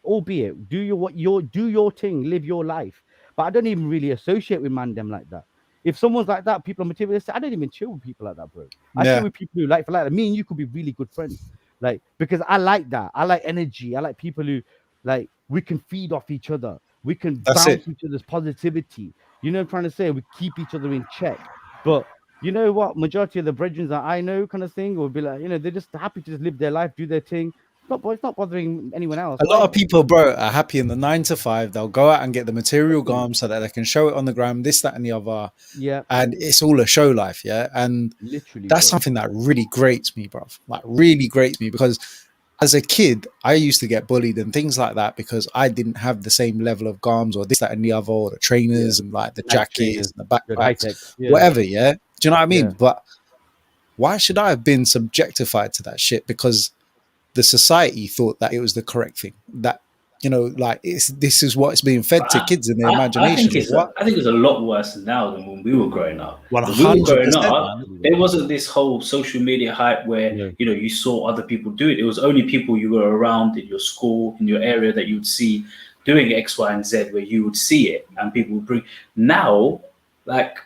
albeit, do your thing, live your life. But I don't even really associate with them like that. If someone's like that, people are materialistic. I don't even chill with people like that, bro. I chill Yeah. with people who like that. Me and you could be really good friends, like, because I like that. I like energy. I like people who, like, we can feed off each other. We can That's it. bounce each other's positivity. You know what I'm trying to say? We keep each other in check. But you know what? Majority of the brethren that I know, kind of thing, will be like, they're just happy to just live their life, do their thing. It's not bothering anyone else. A lot of people, bro, are happy in the 9 to 5. They'll go out and get the material garm so that they can show it on the gram, this, that, and the other. Yeah, And it's all a show life, yeah. And literally, that's bro. something that really grates me, bro. Like, really grates me, because as a kid, I used to get bullied and things like that because I didn't have the same level of garms or this, that, and the other, or the trainers and like the Nice jackets trainers, and the good high backpacks, tech. Yeah, whatever, yeah. Do you know what I mean? Yeah. But why should I have been subjectified to that shit? Because the society thought that it was the correct thing. That, like, this is what's being fed to kids in their I think imagination. it's What? I think it's a lot worse now than when we were growing up. When we were growing 100%. up, there wasn't this whole social media hype where Yeah. you saw other people do it. It was only people you were around in your school, in your area, that you would see doing X, Y, and Z, where you would see it, and people would bring. Now, like,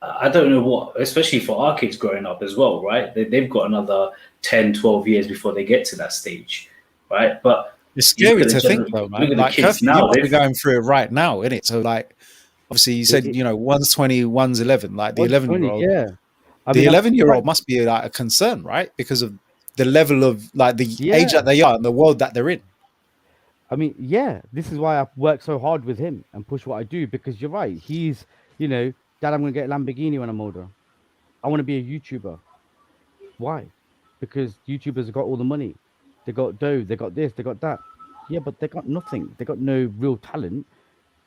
I don't know what, especially for our kids growing up as well, right? They've got another 10, 12 years before they get to that stage, right? But It's scary to think, though, look man. at the Like, kids Kerfew, you now. must be going through it right now, innit? So, like, obviously, you said, one's 20, one's 11. Like, the 11-year-old, yeah. the 11-year-old must be like a concern, right? Because of the level of, like, the age that they are and the world that they're in. I mean, yeah, this is why I work so hard with him and push what I do, because you're right. He's, Dad, I'm going to get a Lamborghini when I'm older. I want to be a YouTuber. Why? Because YouTubers have got all the money. They got dough, they got this, they got that. Yeah, but they got nothing. They got no real talent.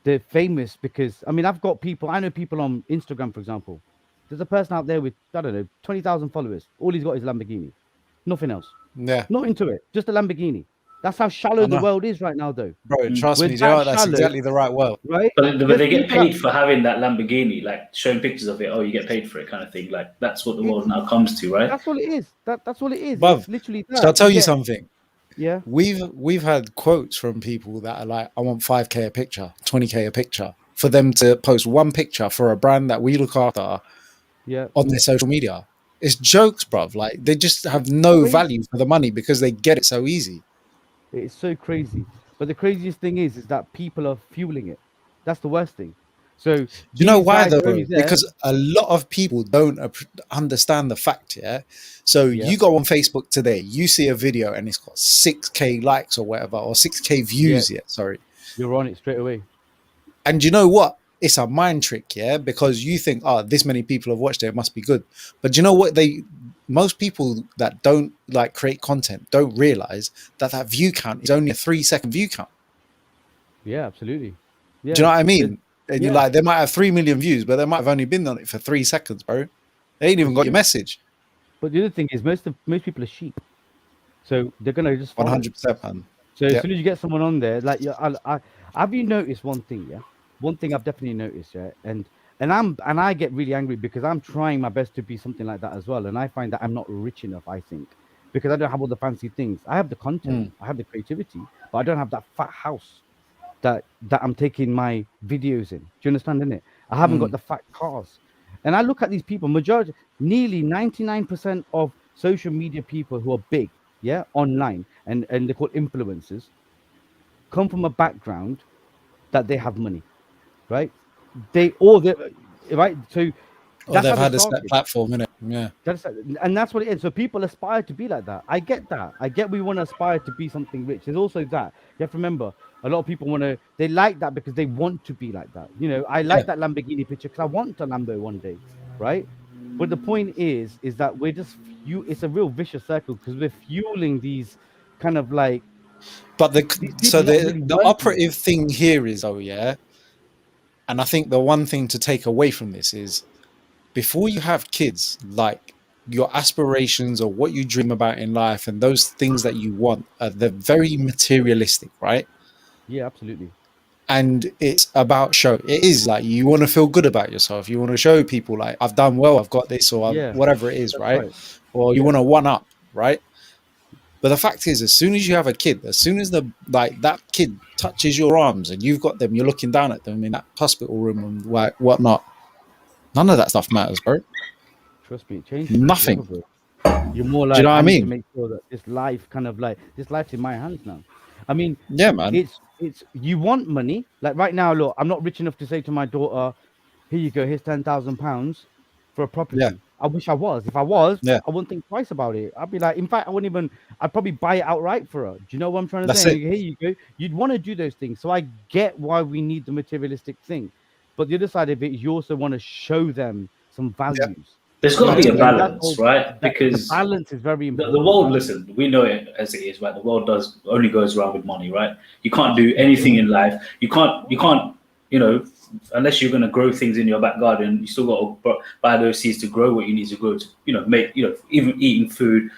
They're famous because, I know people on Instagram, for example. There's a person out there with, I don't know, 20,000 followers. All he's got is Lamborghini. Nothing else. Yeah. Not into it. Just a Lamborghini. That's how shallow the world is right now, though. Bro, trust me, We're that's exactly the right world. Right? But they get paid for having that Lamborghini, like showing pictures of it. Oh, you get paid for it, kind of thing. Like, that's what the world now comes to, right? That's all it is. That's all it is. Bruv, It's literally that. Shall I tell you something? Yeah. We've had quotes from people that are like, I want 5K a picture, 20K a picture, for them to post one picture for a brand that we look after on their social media. It's jokes, bruv. Like, they just have no value for the money because they get it so easy. It's so crazy. But the craziest thing is that people are fueling it. That's the worst thing. So you know why though? Because a lot of people don't understand the fact, yeah? So you go on Facebook today, you see a video and it's got 6K likes or whatever, or 6K views, sorry. You're on it straight away. And you know what? It's a mind trick, yeah? Because you think, this many people have watched it, it must be good. But you know what? Most people that don't like create content don't realize that view count is only a 3-second view count. Yeah, absolutely. Yeah. Do you know what I mean? And you're like, they might have 3 million views, but they might have only been on it for 3 seconds, bro. They ain't even got your message. But the other thing is, most people are sheep, so they're gonna just 100%, man. So as soon as you get someone on there, like, have you noticed one thing? Yeah, one thing I've definitely noticed. Yeah, and I get really angry because I'm trying my best to be something like that as well, and I find that I'm not rich enough. I think because I don't have all the fancy things. I have the content, I have the creativity, but I don't have that fat house that I'm taking my videos in. Do you understand, innit? I haven't got the fat cars. And I look at these people, nearly 99% of social media people who are big, online, and they're called influencers, come from a background that they have money, right? Right? So Or That's they've how it had a set started. platform, innit? Yeah. And that's what it is. So people aspire to be like that. I get that. I get we want to aspire to be something rich. There's also that. You have to remember, a lot of people want to, they like that because they want to be like that. You know, I Yeah. like that Lamborghini picture because I want a Lambo one day, right? But the point is that we're just it's a real vicious circle because we're fueling these kind of like But these so people not really the working. operative thing here is, oh yeah, and I think the one thing to take away from this is before you have kids, like your aspirations or what you dream about in life and those things that you want are they're very materialistic, right? Yeah, absolutely. And it's about show. It is like you want to feel good about yourself. You want to show people like I've done well, I've got this, or Yeah, whatever it is, that's right? right. Or you Yeah, want to one up, right? But the fact is, as soon as you have a kid, as soon as the like that kid touches your arms and you've got them, you're looking down at them in that hospital room and whatnot. None of that stuff matters, bro. trust me, it changes you forever, Nothing. bro. You're more Do you like, know what I I need to mean? make sure that this life kind of like this life's in my hands now. I mean, Yeah, man. it's you want money. Like right now, look, I'm not rich enough to say to my daughter, here you go, here's £10,000 for a Yeah, property. I wish I was. If I was, yeah. I wouldn't think twice about it. I'd be like, in fact, I wouldn't even I'd probably buy it outright for her. Do you know what I'm trying to That's say? it. Here you go. You'd want to do those things. So I get why we need the materialistic thing. But the other side of it is you also want to show them some Yeah, values. There's Do you got know to what I be a mean? And balance, right? that the Because balance is very the important. world, listen, we know it as it is, right? The world does only goes around with money, right? You can't do Yeah, anything in life. You can't, you know, unless you're going to grow things in your back garden. You still got to buy those seeds to grow what you need to grow to, make, even eating food,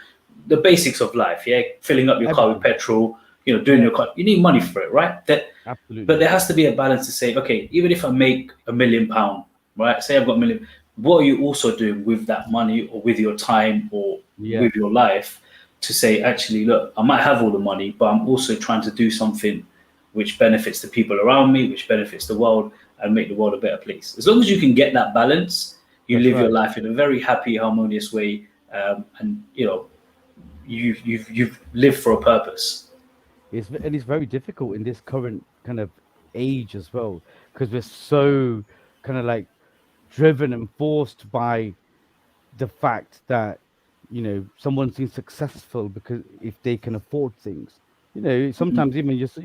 the basics of life. Yeah, filling up your car with everything. petrol. Doing Yeah, your car. You need money for it, right? But absolutely. there has to be a balance to say, okay, even if I make £1 million, right? Say I've got a million, what are you also doing with that money or with your time or Yeah, with your life to say, actually, look, I might have all the money, but I'm also trying to do something which benefits the people around me, which benefits the world, and make the world a better place. As long as you can get that balance, you that's live your right. life in a very happy, harmonious way, and you've lived for a purpose. And it's very difficult in this current kind of age as well because we're so kind of like driven and forced by the fact that someone seems successful because if they can afford things. Sometimes even just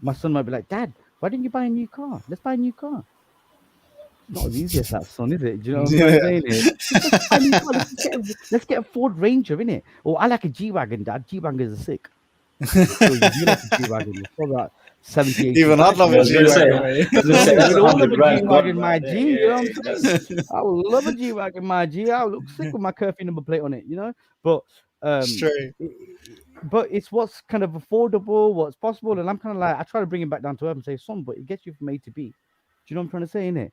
my son might be like, Dad, why didn't you buy a new car? Let's buy a new car. It's not as easy as that, son, is it? Do you know what I'm trying to yeah. say? Innit? Let's buy a new car. Let's get a Ford Ranger in it. Or I like a G wagon, Dad. G wagons are sick. Sure, you do like a G wagon. It's probably about 70, 80 Even I'd grand. love I a was G gonna say, wagon, I mate. was You gonna know what I say mean? that's We'd a all love hundred a G grand gone wagon, right my there. G. You know what I'm Yeah, saying? I would love a G wagon, my G. I would look sick with my curfew number plate on it. But Straight. but it's what's kind of affordable, what's possible, and I'm kind of like I try to bring him back down to earth and say, son, but it gets you from A to B. Do you know what I'm trying to say? Innit?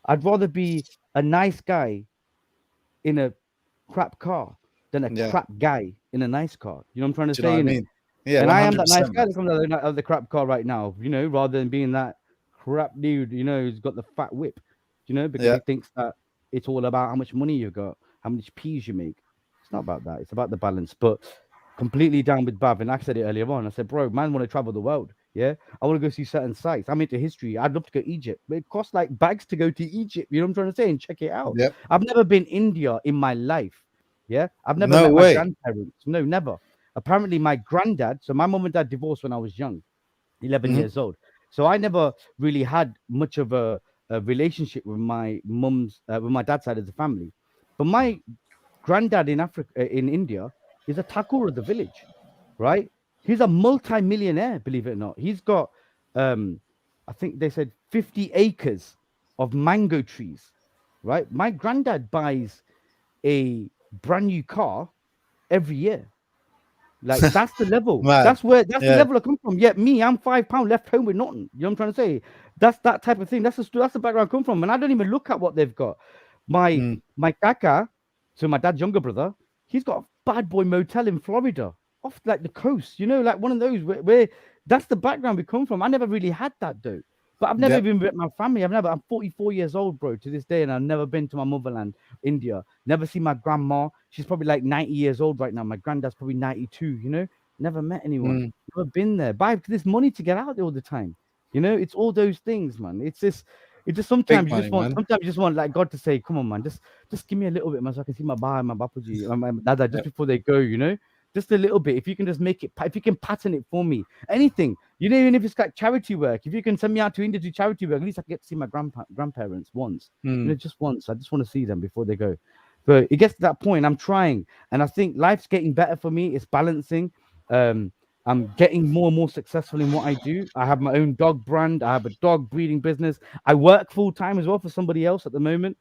I'd rather be a nice guy in a crap car than a Yeah. crap guy in a nice car. You know what I'm trying to Do you know what say? I Innit? mean? Yeah, And I am that nice 100%, guy man. that comes out of the crap car right now, rather than being that crap dude, who's got the fat whip, because Yeah. he thinks that it's all about how much money you got, how much peas you make. It's not about that. It's about the balance. But completely down with Bav. And I said it earlier on. I said, bro, man, want to travel the world. Yeah. I want to go see certain sites. I'm into history. I'd love to go to Egypt. But it costs like bags to go to Egypt. You know what I'm trying to say? And check it out. Yep. I've never been India in my life. Yeah. I've never No met my way. grandparents. No, never. Apparently, my granddad, so my mom and dad divorced when I was young, 11 Hmm. years old. So I never really had much of a relationship with with my dad's side of the family. But my granddad in in India, is a Thakur of the village, right? He's a multi-millionaire, believe it or not. He's got, I think they said 50 acres of mango trees, right? My granddad buys a brand new car every year. Like that's the level. Man. That's the Yeah. level I come from. Yet me, I'm £5 left home with nothing. You know what I'm trying to say? That's that type of thing. That's the background I come from. And I don't even look at what they've got. My Mm. my kaka, so my dad's younger brother, he's got a bad boy motel in Florida, off like the coast, like one of those where that's the background we come from. I never really had that though. But I've never Yep. even met my family. I'm 44 years old, bro, to this day, and I've never been to my motherland, India. Never seen my grandma. She's probably like 90 years old right now. My granddad's probably 92. Never met anyone. Mm. Never been there. Buy there's money to get out there all the time. It's all those things, man. It's this. It just Big sometimes money, man. you just want like God to say, come on, man, just give me a little bit, man, so I can see my bar and my bapuji and my dada just Yep. before they go, you know, just a little bit. If you can just make it, if you can pattern it for me, anything, you know, even if it's like charity work, if you can send me out to India to do charity work, at least I can get to see my grandparents once, you know, just once. I just want to see them before they go. But it gets to that point. I'm trying, and I think life's getting better for me. It's balancing. I'm getting more and more successful in what I do. I have my own dog brand. I have a dog breeding business. I work full time as well for somebody else at the moment,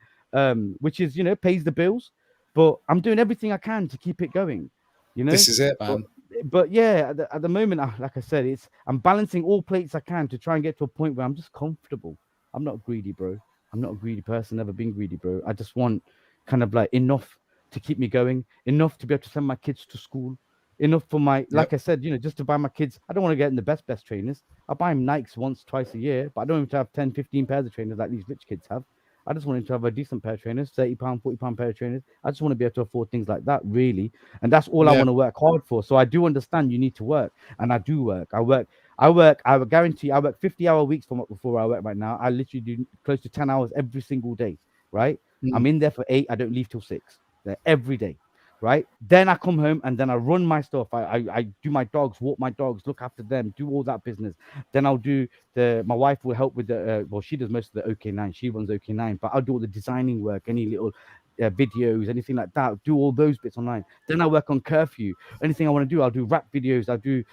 which is, you know, pays the bills. But I'm doing everything I can to keep it going, you know. This is it, But, man. but yeah, at the moment, like I said, I'm balancing all plates I can to try and get to a point where I'm just comfortable. I'm not greedy, bro. I'm not a greedy person. Never been greedy, bro. I just want kind of like enough to keep me going, enough to be able to send my kids to school, enough for my, Yep. like I said, you know, just to buy my kids. I don't want to get in the best trainers. I buy them Nikes once, twice a year, but I don't want to have 10, 15 pairs of trainers like these rich kids have. I just want him to have a decent pair of trainers, £30, £40 pair of trainers. I just want to be able to afford things like that, really. And that's all I Yeah. want to work hard for. So I do understand you need to work. And I do work. I would guarantee I work 50-hour weeks before I work right now. I literally do close to 10 hours every single day, right? I'm in there for 8. I don't leave till 6. There every day, right? Then I come home and then I run my stuff. I do my dogs, walk my dogs, look after them, do all that business. Then I'll do my wife will help with the well, she does most of the OK9. She runs OK9, but I'll do all the designing work, any little videos, anything like that. Do all those bits online. Then I work on curfew. Anything I want to do, I'll do rap videos. I'll do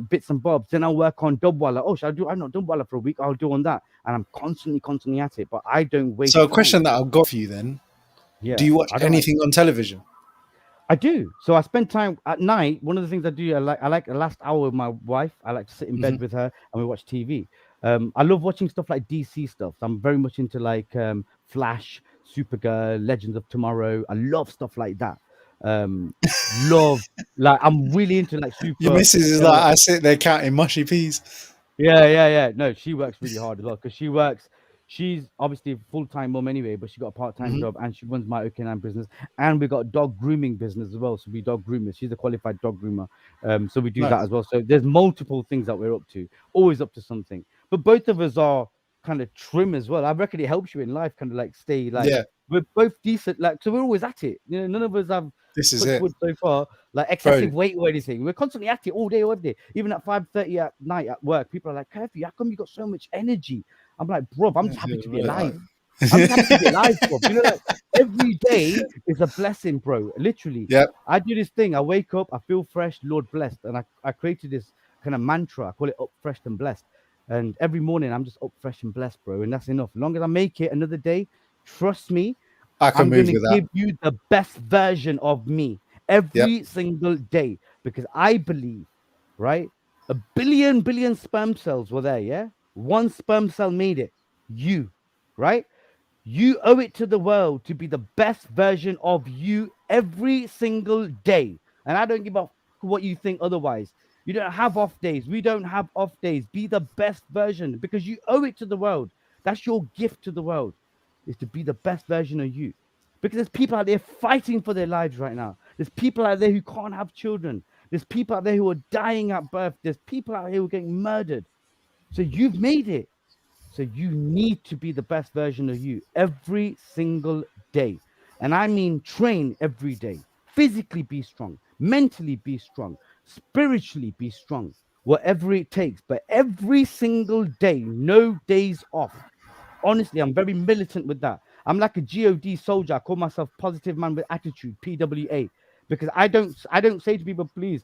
bits and bobs. Then I'll work on Dubwala. Oh, I'm not Dubwala for a week. I'll do on that, and I'm constantly at it. But I don't waste So a time. question that I've got for you then: Yeah, do you watch I don't like. anything on television? I do. So I spend time at night. One of the things I do, I like the last hour with my wife. I like to sit in bed with her and we watch TV. I love watching stuff like DC stuff. So I'm very much into like Flash, Supergirl, Legends of Tomorrow. I love stuff like that. Love like I'm really into like Your super. missus is like, I sit there counting mushy peas. Yeah. No, she works really hard as well because she's obviously a full-time mom anyway, but she got a part-time job and she runs my OK9 business. And we got a dog grooming business as well. So we dog groomers. She's a qualified dog groomer. So we do that Nice. as well. So there's multiple things that we're up to, always up to something. But both of us are kind of trim as well. I reckon it helps you in life, kind of like stay like Yeah, we're both decent, like so we're always at it. You know, none of us have this is touch it, wood so far, like bro. excessive weight or anything. We're constantly at it all day, all day. Even at 5:30 at night at work, people are like, Kerfew, how come you got so much energy? I'm like, bro, I'm just happy to be alive. I'm just happy to be alive, bro. You know, like every day is a blessing, bro. Literally. Yep. I do this thing. I wake up, I feel fresh, Lord blessed. And I created this kind of mantra. I call it up fresh and blessed. And every morning I'm just up fresh and blessed, bro. And that's enough. As long as I make it another day, trust me, I can I'm move going to with that. give you the best version of me Yep. every single day because I believe, right? A billion sperm cells were there, yeah? One sperm cell made it. You, right? You owe it to the world to be the best version of you every single day. And I don't give a what you think otherwise. You don't have off days. We don't have off days. Be the best version because you owe it to the world. That's your gift to the world, is to be the best version of you. Because there's people out there fighting for their lives right now. There's people out there who can't have children. There's people out there who are dying at birth. There's people out here who are getting murdered. So you've made it. So you need to be the best version of you every single day. And I mean train every day. Physically be strong, mentally be strong, spiritually be strong, whatever it takes. But every single day, no days off. Honestly, I'm very militant with that. I'm like a God soldier. I call myself positive man with attitude, PWA. Because I don't say to people, please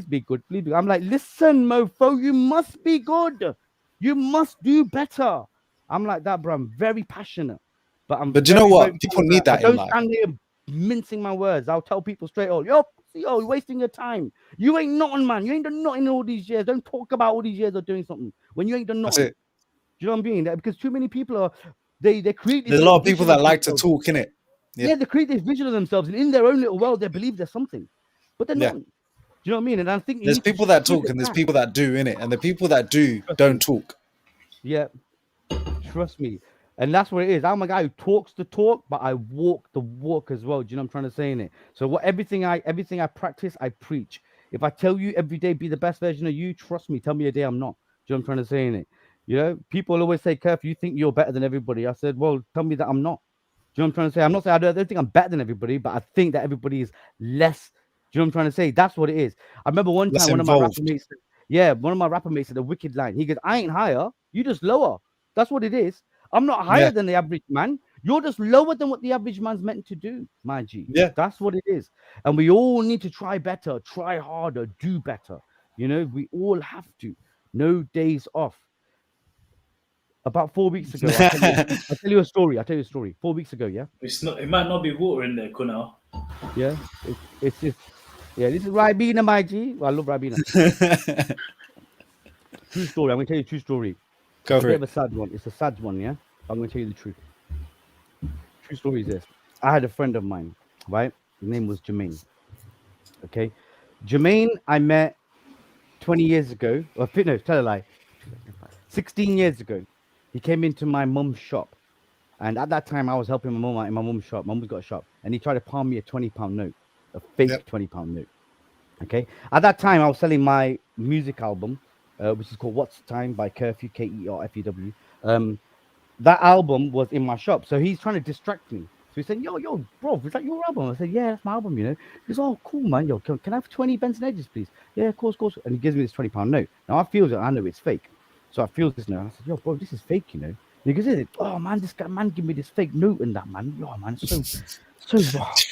be good, please be. I'm like, listen, mofo, you must be good. You must do better. I'm like that, bro. I'm very passionate, but I'm But do you know very what? People need I that in don't life. stand here mincing my words. I'll tell people straight up, you're wasting your time. You ain't nothing, man. You ain't done nothing all these years. Don't talk about all these years of doing something when you ain't done That's nothing. it. Do you know what I'm mean? Because too many people are they create this There's a lot little of people vision that of like to themselves. talk, innit? Yeah, they create this vision of themselves, and in their own little world, they believe there's something, but they're Yeah. not. Do you know what I mean? And I think you There's need to people that strip talk it and there's back. people that do, innit? And the people that do Trust don't me. talk. Yeah, trust me. And that's what it is. I'm a guy who talks the talk, but I walk the walk as well. Do you know what I'm trying to say in it? So everything I practice, I preach. If I tell you every day be the best version of you, trust me, tell me a day I'm not. Do you know what I'm trying to say in it? You know, people always say, Kerf, you think you're better than everybody. I said, well, tell me that I'm not. Do you know what I'm trying to say? I'm not saying I don't think I'm better than everybody, but I think that everybody is less. Do you know what I'm trying to say? That's what it is. I remember one Less time one of my rapper involved. mates, one of my rapper mates said a wicked line. He goes, I ain't higher, you just lower. That's what it is. I'm not higher Yeah, than the average man. You're just lower than what the average man's meant to do, my G. yeah. That's what it is. And we all need to try better, try harder, do better. You know, we all have to. No days off. About 4 weeks ago, I'll tell you a story. I'll tell you a story. 4 weeks ago, yeah? It's not. It might not be water in there, Kunal. Yeah. It's just this is Ribena, my G. Well, I love Ribena. True story. I'm gonna tell you a true story. Go It's a for bit of it. a sad one. It's a sad one, yeah. I'm gonna tell you the truth. True story is this. I had a friend of mine, right? His name was Jermaine. Okay. Jermaine, I met 20 years ago. Or no, tell a lie. 16 years ago. He came into my mum's shop. And at that time, I was helping my mum out in my mum's shop. My mum's got a shop. And he tried to palm me a £20 note, a fake Yep. £20 note. Okay. At that time, I was selling my music album, which is called What's the Time by Kerfew, Kerfew. That album was in my shop. So he's trying to distract me. So he said, yo, bro, is that your album? I said, yeah, that's my album, you know. He goes, oh, cool, man. Yo, can I have 20 Benson Edges, please? Yeah, of course. And he gives me this £20 note. Now, I feel that I know it's fake. So I feel this now. I said, yo, bro, this is fake, you know. And he goes, is it? Oh, man, this guy, man, give me this fake note and that, man. Yo, man, so,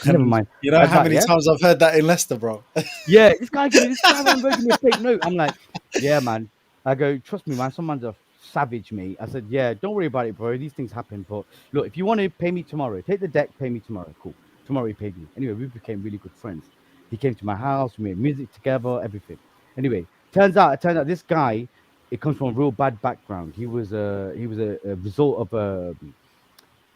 never And mind. you know Like how that, many yeah? times I've heard that in Leicester, bro? Yeah, this guy, man, bro, give me a fake note. I'm like, yeah, man. I go, trust me, man, someone's a savage, mate. I said, yeah, don't worry about it, bro. These things happen. But look, if you want to pay me tomorrow, take the deck, pay me tomorrow. Cool. Tomorrow he paid me. Anyway, we became really good friends. He came to my house, we made music together, everything. Anyway, turns out this guy, it comes from a real bad background. He was a result of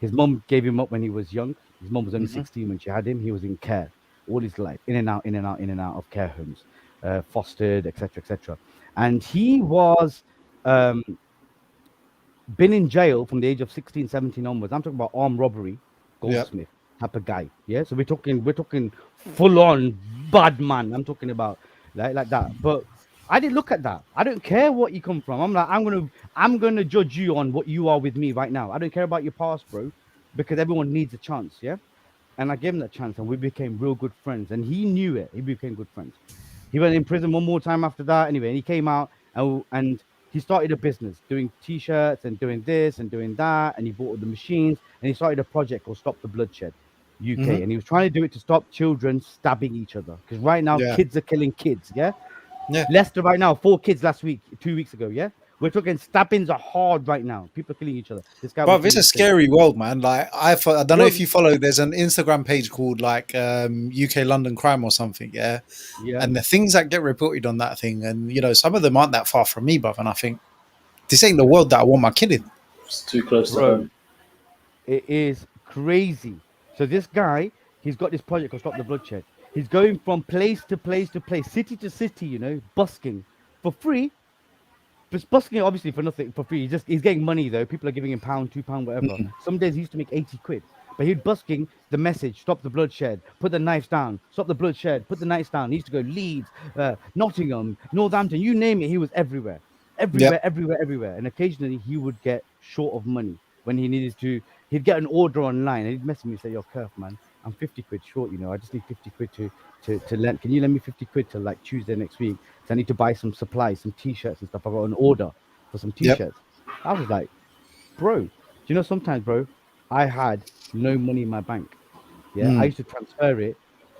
his mom gave him up when he was young. His mom was only 16 when she had him. He was in care all his life, in and out of care homes, fostered, etc., etc. And he was been in jail from the age of 16, 17 onwards. I'm talking about armed robbery, Yep. goldsmith type of guy. Yeah. So we're talking full on bad man. I'm talking about like that. But I didn't look at that. I don't care what you come from. I'm like, I'm gonna judge you on what you are with me right now. I don't care about your past, bro, because everyone needs a chance. Yeah. And I gave him that chance, and we became real good friends. And he knew it. He became good friends. He went in prison one more time after that. Anyway, and he came out and he started a business doing t-shirts and doing this and doing that. And he bought all the machines and he started a project called Stop the Bloodshed UK. And he was trying to do it to stop children stabbing each other. Because right now, Yeah. kids are killing kids. Yeah. Yeah. Leicester right now, 4 kids last week, 2 weeks ago. Yeah. We're talking stabbings are hard right now. People are killing each other. This guy Bro, was it's doing a the same. scary world, man. Like I don't know Bro, if you follow. There's an Instagram page called like UK London Crime or something, yeah. yeah. And the things that get reported on that thing, and you know, some of them aren't that far from me, bro. And I think this ain't the world that I want my kid in. It's too close to Bro, home. it is crazy. So this guy, he's got this project called Stop the Bloodshed. He's going from place to place to place, city to city, you know, busking for free. Just busking obviously for nothing, for free. He's getting money though. People are giving him £1, £2, whatever. Some days he used to make 80 quid. But he'd busking the message, stop the bloodshed, put the knives down, stop the bloodshed, put the knives down. He used to go Leeds, Nottingham, Northampton, you name it, he was everywhere. Yep. Everywhere. And occasionally he would get short of money when he needed to. He'd get an order online and he'd message me and say, yo, Kerf, man, I'm 50 quid short, you know. I just need 50 quid to lend. Can you lend me 50 quid till like Tuesday next week? So I need to buy some supplies, some t-shirts and stuff. I got an order for some Yep. t-shirts. I was like, bro, do you know sometimes, bro, I had no money in my bank. Yeah. I used to transfer it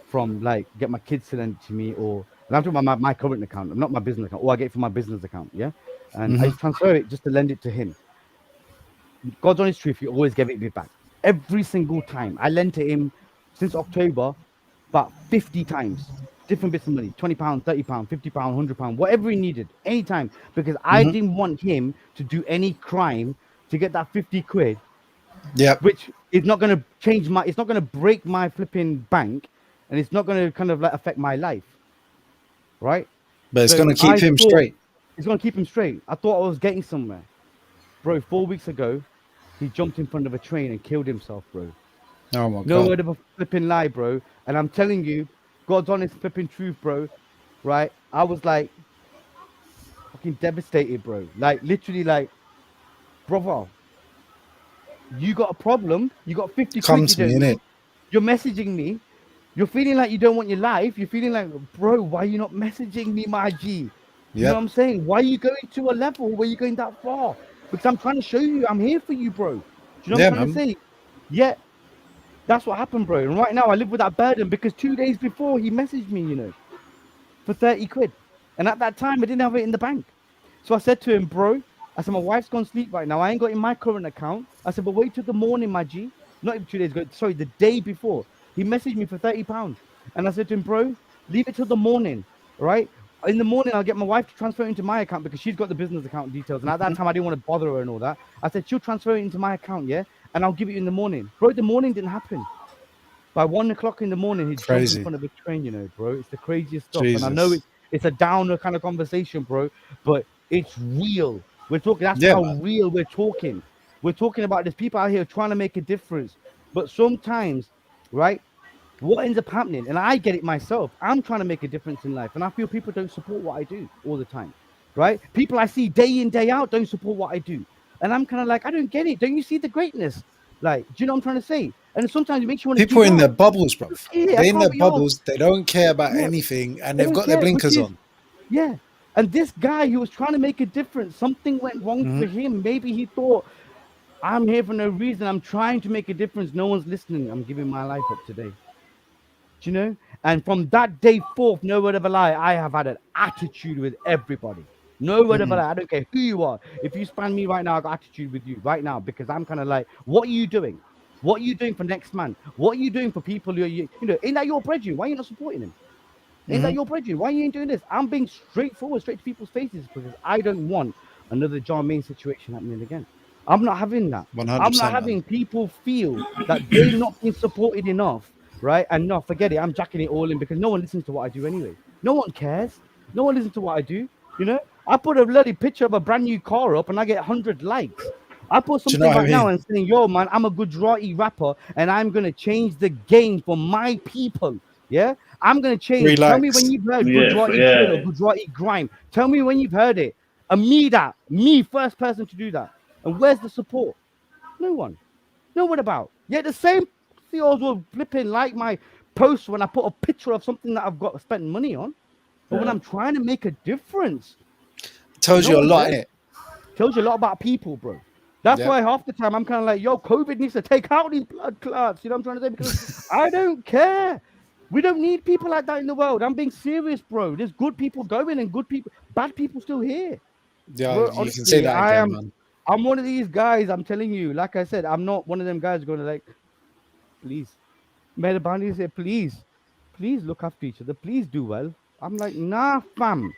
from like get my kids to lend it to me, or and I'm talking about my current account, not my business account, or I get it from my business account. Yeah. And I used to transfer it just to lend it to him. God's honest truth, he always gave it me back. Every single time. I lent to him since October about 50 times. Different bits of money, £20, £30, £50, £100, whatever he needed, anytime. Because I didn't want him to do any crime to get that 50 quid, Yep. which is not going to change it's not going to break my flipping bank, and it's not going to kind of like affect my life. Right? But it's So gonna keep him straight. It's going to keep him straight. I thought I was getting somewhere. Bro, 4 weeks ago, he jumped in front of a train and killed himself, bro. Oh my No god. word of a flipping lie, bro. And I'm telling you, God's honest flipping truth, bro. Right? I was like fucking devastated, bro. Like literally, like brother, you got a problem. You got 50 Come quid you to me, don't innit? need. You're messaging me. You're feeling like you don't want your life. You're feeling like, bro, why are you not messaging me, my G? You know what Yep. I'm saying? Why are you going to a level where you're going that far? Because I'm trying to show you I'm here for you, bro. Do you know what Yeah, I'm trying to man. say? Yeah, that's what happened, bro. And right now I live with that burden because 2 days before he messaged me, for 30 quid. And at that time, I didn't have it in the bank. So I said to him, bro, I said, my wife's gone to sleep right now. I ain't got in my current account. I said, but wait till the morning, my G. Not even 2 days ago. Sorry, the day before. He messaged me for £30. And I said to him, bro, leave it till the morning, right? In the morning, I'll get my wife to transfer it into my account because she's got the business account details. And at that time, I didn't want to bother her and all that. I said, she'll transfer it into my account, yeah? And I'll give it in the morning. Bro, the morning didn't happen. By 1 o'clock in the morning, he'd jump in Crazy. front of a train, bro. It's the craziest stuff. And I know Jesus. it's a downer kind of conversation, bro, but it's real. We're talking, that's Yeah, how man. real we're talking. We're talking about there's people out here trying to make a difference. But sometimes, right, what ends up happening, and I get it myself, I'm trying to make a difference in life. And I feel people don't support what I do all the time, right? People I see day in, day out don't support what I do. And I'm kind of like, I don't get it. Don't you see the greatness? Like, do you know what I'm trying to say? And sometimes it makes you want to People give are in up. their bubbles, bruv. Yeah, I They're in can't their be asked. bubbles. They don't care about Yeah, anything, and they they've don't got their care, which blinkers is, on. yeah. And this guy, he was trying to make a difference. Something went wrong Hmm. for him. Maybe he thought, I'm here for no reason. I'm trying to make a difference. No one's listening. I'm giving my life up today. Do you know? And from that day forth, no word of a lie, I have had an attitude with everybody. No word of a lie. I don't care who you are. If you span me right now, I got attitude with you right now because I'm kind of like, what are you doing? What are you doing for next man? What are you doing for people who ain't that your brethren? Why are you not supporting him? Ain't that Hmm. your brethren? Why you ain't doing this? I'm being straightforward, straight to people's faces because I don't want another John Main situation happening again. I'm not having that. I'm not 100%, man. having people feel that they've not been supported enough, right? And no, forget it. I'm jacking it all in because no one listens to what I do anyway. No one cares. No one listens to what I do. I put a bloody picture of a brand new car up and I get 100 likes. I put Do you know something what I right now mean? and saying, yo, man, I'm a Gujarati rapper and I'm going to change the game for my people. Yeah. I'm going to Three change. Tell me when likes. you've heard Yeah, Gujarati drill or yeah. Gujarati grime. Tell me when you've heard it. And me, first person to do that. And where's the support? No one. No one about. Yet the same CEOs will flipping like my post when I put a picture of something that I've got spent money on. But when Yeah. I'm trying to make a difference, Tells no you a one's lot, there. innit? Tells you a lot about people, bro. That's Yep. why half the time I'm kind of like, yo, COVID needs to take out these blood clots. You know what I'm trying to say? Because I don't care. We don't need people like that in the world. I'm being serious, bro. There's good people going and good people, bad people still here. Yeah, Bro, you can say honestly, that again, man. I'm one of these guys. I'm telling you, like I said, I'm not one of them guys going to like, please. Mehrabani said, please look after each other. Please do well. I'm like, nah, fam.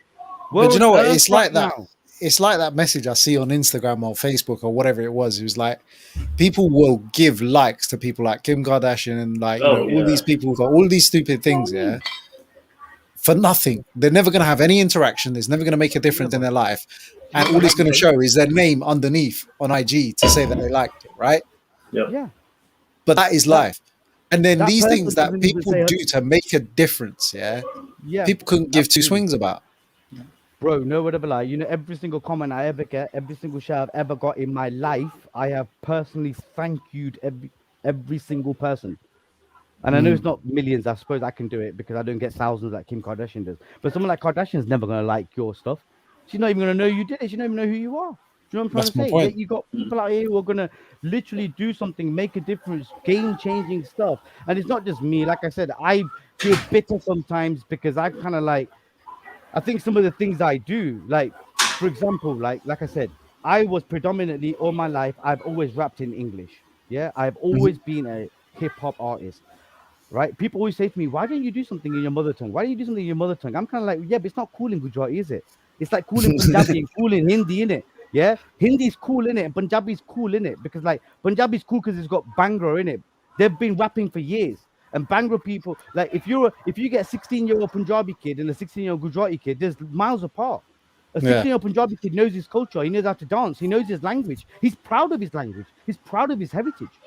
But We're you on know what? earth It's right like that. now. It's like that message I see on Instagram or Facebook or whatever it was. It was like people will give likes to people like Kim Kardashian and like Oh all these yeah. people for all these stupid You know what things, I yeah, mean? for nothing. They're never going to have any interaction. It's never going to make a difference in Never. their life, and Never all it's going to happen. show is their name underneath on IG to say that they liked it, right? Yep. Yeah. But that is That life. And then that these person things that doesn't even people say do to make a difference, yeah, yeah, people couldn't give two absolutely. swings about. Bro, no word of a lie. Every single comment I ever get, every single share I've ever got in my life, I have personally thank you'd every single person. And I know it's Mm. not millions. I suppose I can do it because I don't get thousands like Kim Kardashian does. But someone like Kardashian's never gonna like your stuff. She's not even gonna know you did it. She don't even know who you are. Do you know what I'm trying to That's my say? point. Yet you got people out here who are gonna literally do something, make a difference, game-changing stuff. And it's not just me. Like I said, I feel bitter sometimes because I kind of like I think some of the things I do, like for example, like I said, I was predominantly all my life, I've always rapped in English. Yeah, I've Mhm. always been a hip hop artist, right? People always say to me, why don't you do something in your mother tongue? Why don't you do something in your mother tongue? I'm kind of like, yeah, but it's not cool in Gujarati, is it? It's like cool in Punjabi and cool in Hindi, innit? Yeah, Hindi's cool in it, and Punjabi's cool in it because like Punjabi's cool because it's got Bhangra in it. They've been rapping for years, and Bhangra people like if you get a 16-year-old Punjabi kid and a 16-year-old Gujarati kid, there's miles apart. A Yeah. 16-year-old Punjabi kid knows his culture, he knows how to dance, he knows his language, he's proud of his language, he's proud of his heritage.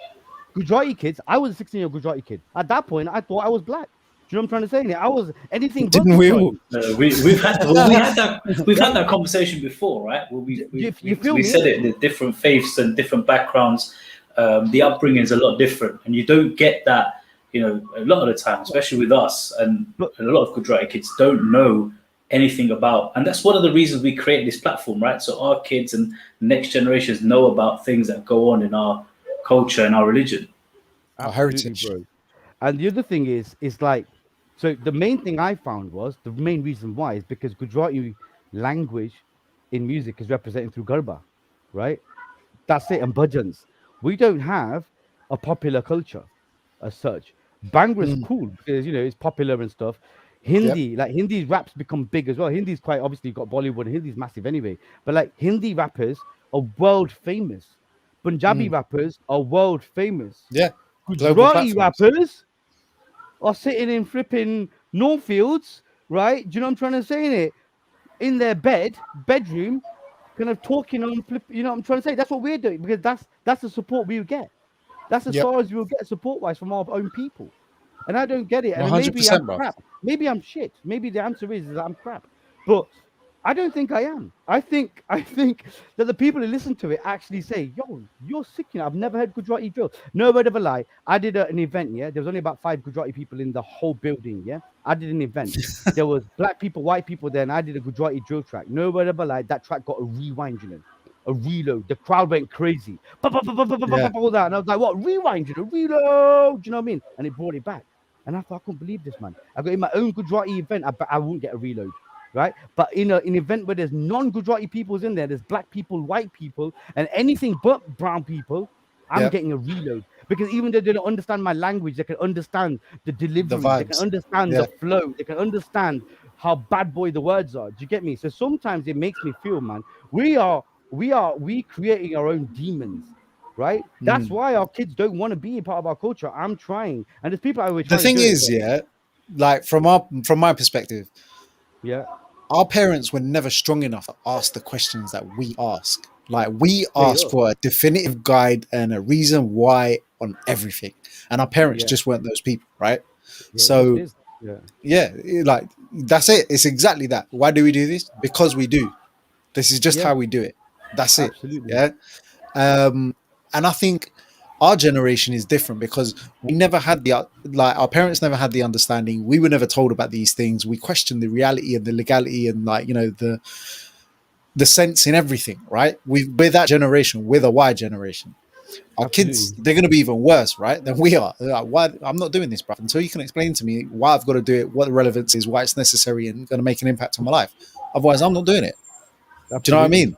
Gujarati kids, I was a 16-year-old Gujarati kid. At that point, I thought I was black. you know what I'm trying to say? I was anything but Didn't we all? Gujarati. We've had that conversation before, right? Where You feel we me? said it. The different faiths and different backgrounds, the upbringing is a lot different, and you don't get that. You know, a lot of the time, especially with us, and But a lot of Gujarati kids don't know anything about, and that's one of the reasons we created this platform, right? So our kids and next generations know about things that go on in our culture and our religion. Our absolutely, heritage. bro. And the other thing is like, so the main thing I found was the main reason why is because Gujarati language in music is represented through Garba, right? That's it, and bhajans. We don't have a popular culture as such. Bhangra is Mm. cool because it's popular and stuff. Yep. Hindi, like Hindi raps become big as well. Hindi's quite obviously got Bollywood. Hindi's massive anyway. But like Hindi rappers are world famous. Punjabi Mm. rappers are world famous. Yeah. Global Gujarati platforms. rappers are sitting in flipping Northfields, right? Do you know what I'm trying to say in it? In their bedroom, kind of talking on flip. You know what I'm trying to say? That's what we're doing because that's the support we get. That's as Yep. far as we'll get support wise from our own people. And I don't get it. And maybe I'm 100%, bro. crap. Maybe I'm shit. Maybe the answer is that I'm crap. But I don't think I am. I think that the people who listen to it actually say, "Yo, you're sick. I've never heard Gujarati drill. No word of a lie. I did an event. Yeah, there was only about 5 Gujarati people in the whole building. Yeah, I did an event. There was black people, white people there, and I did a Gujarati drill track. No word of a lie. That track got a rewind. A reload. The crowd went crazy. Yeah. All that, and I was like, "What rewind? Reload? Do you know what I mean?" And it brought it back. And I thought, I couldn't believe this, man. I got in my own Gujarati event. I won't get a reload, right? But in an event where there's non-Gujarati people's in there, there's black people, white people, and anything but brown people, I'm Yep. getting a reload. Because even though they don't understand my language, they can understand the The delivery, they can vibes. understand Yeah. the flow, they can understand how bad boy the words are. Do you get me? So sometimes it makes me feel, man, we creating our own demons. Right? That's Mm. why our kids don't want to be a part of our culture. I'm trying, and there's people I were The trying to thing do it. is, yeah, like from my perspective, Yeah, our parents were never strong enough to ask the questions that we ask. Like we straight ask up. for a definitive guide and a reason why on everything, and our parents Yeah, just weren't those people, right? yeah, that's So it. Yeah, yeah, like that's it. It's exactly that. Why do we do this? Because we do. This is just yeah, how we do it. That's it. absolutely. Yeah. And I think our generation is different because we never had like our parents never had the understanding. We were never told about these things. We questioned the reality and the legality and like the sense in everything. Right? We're that generation. We're the Y generation. Our kids, Absolutely. they're going to be even worse, right, than we are. They're like, why? I'm not doing this, bro. Until you can explain to me why I've got to do it, what the relevance is, why it's necessary, and going to make an impact on my life. Otherwise, I'm not doing it. Do you know what I Absolutely. mean?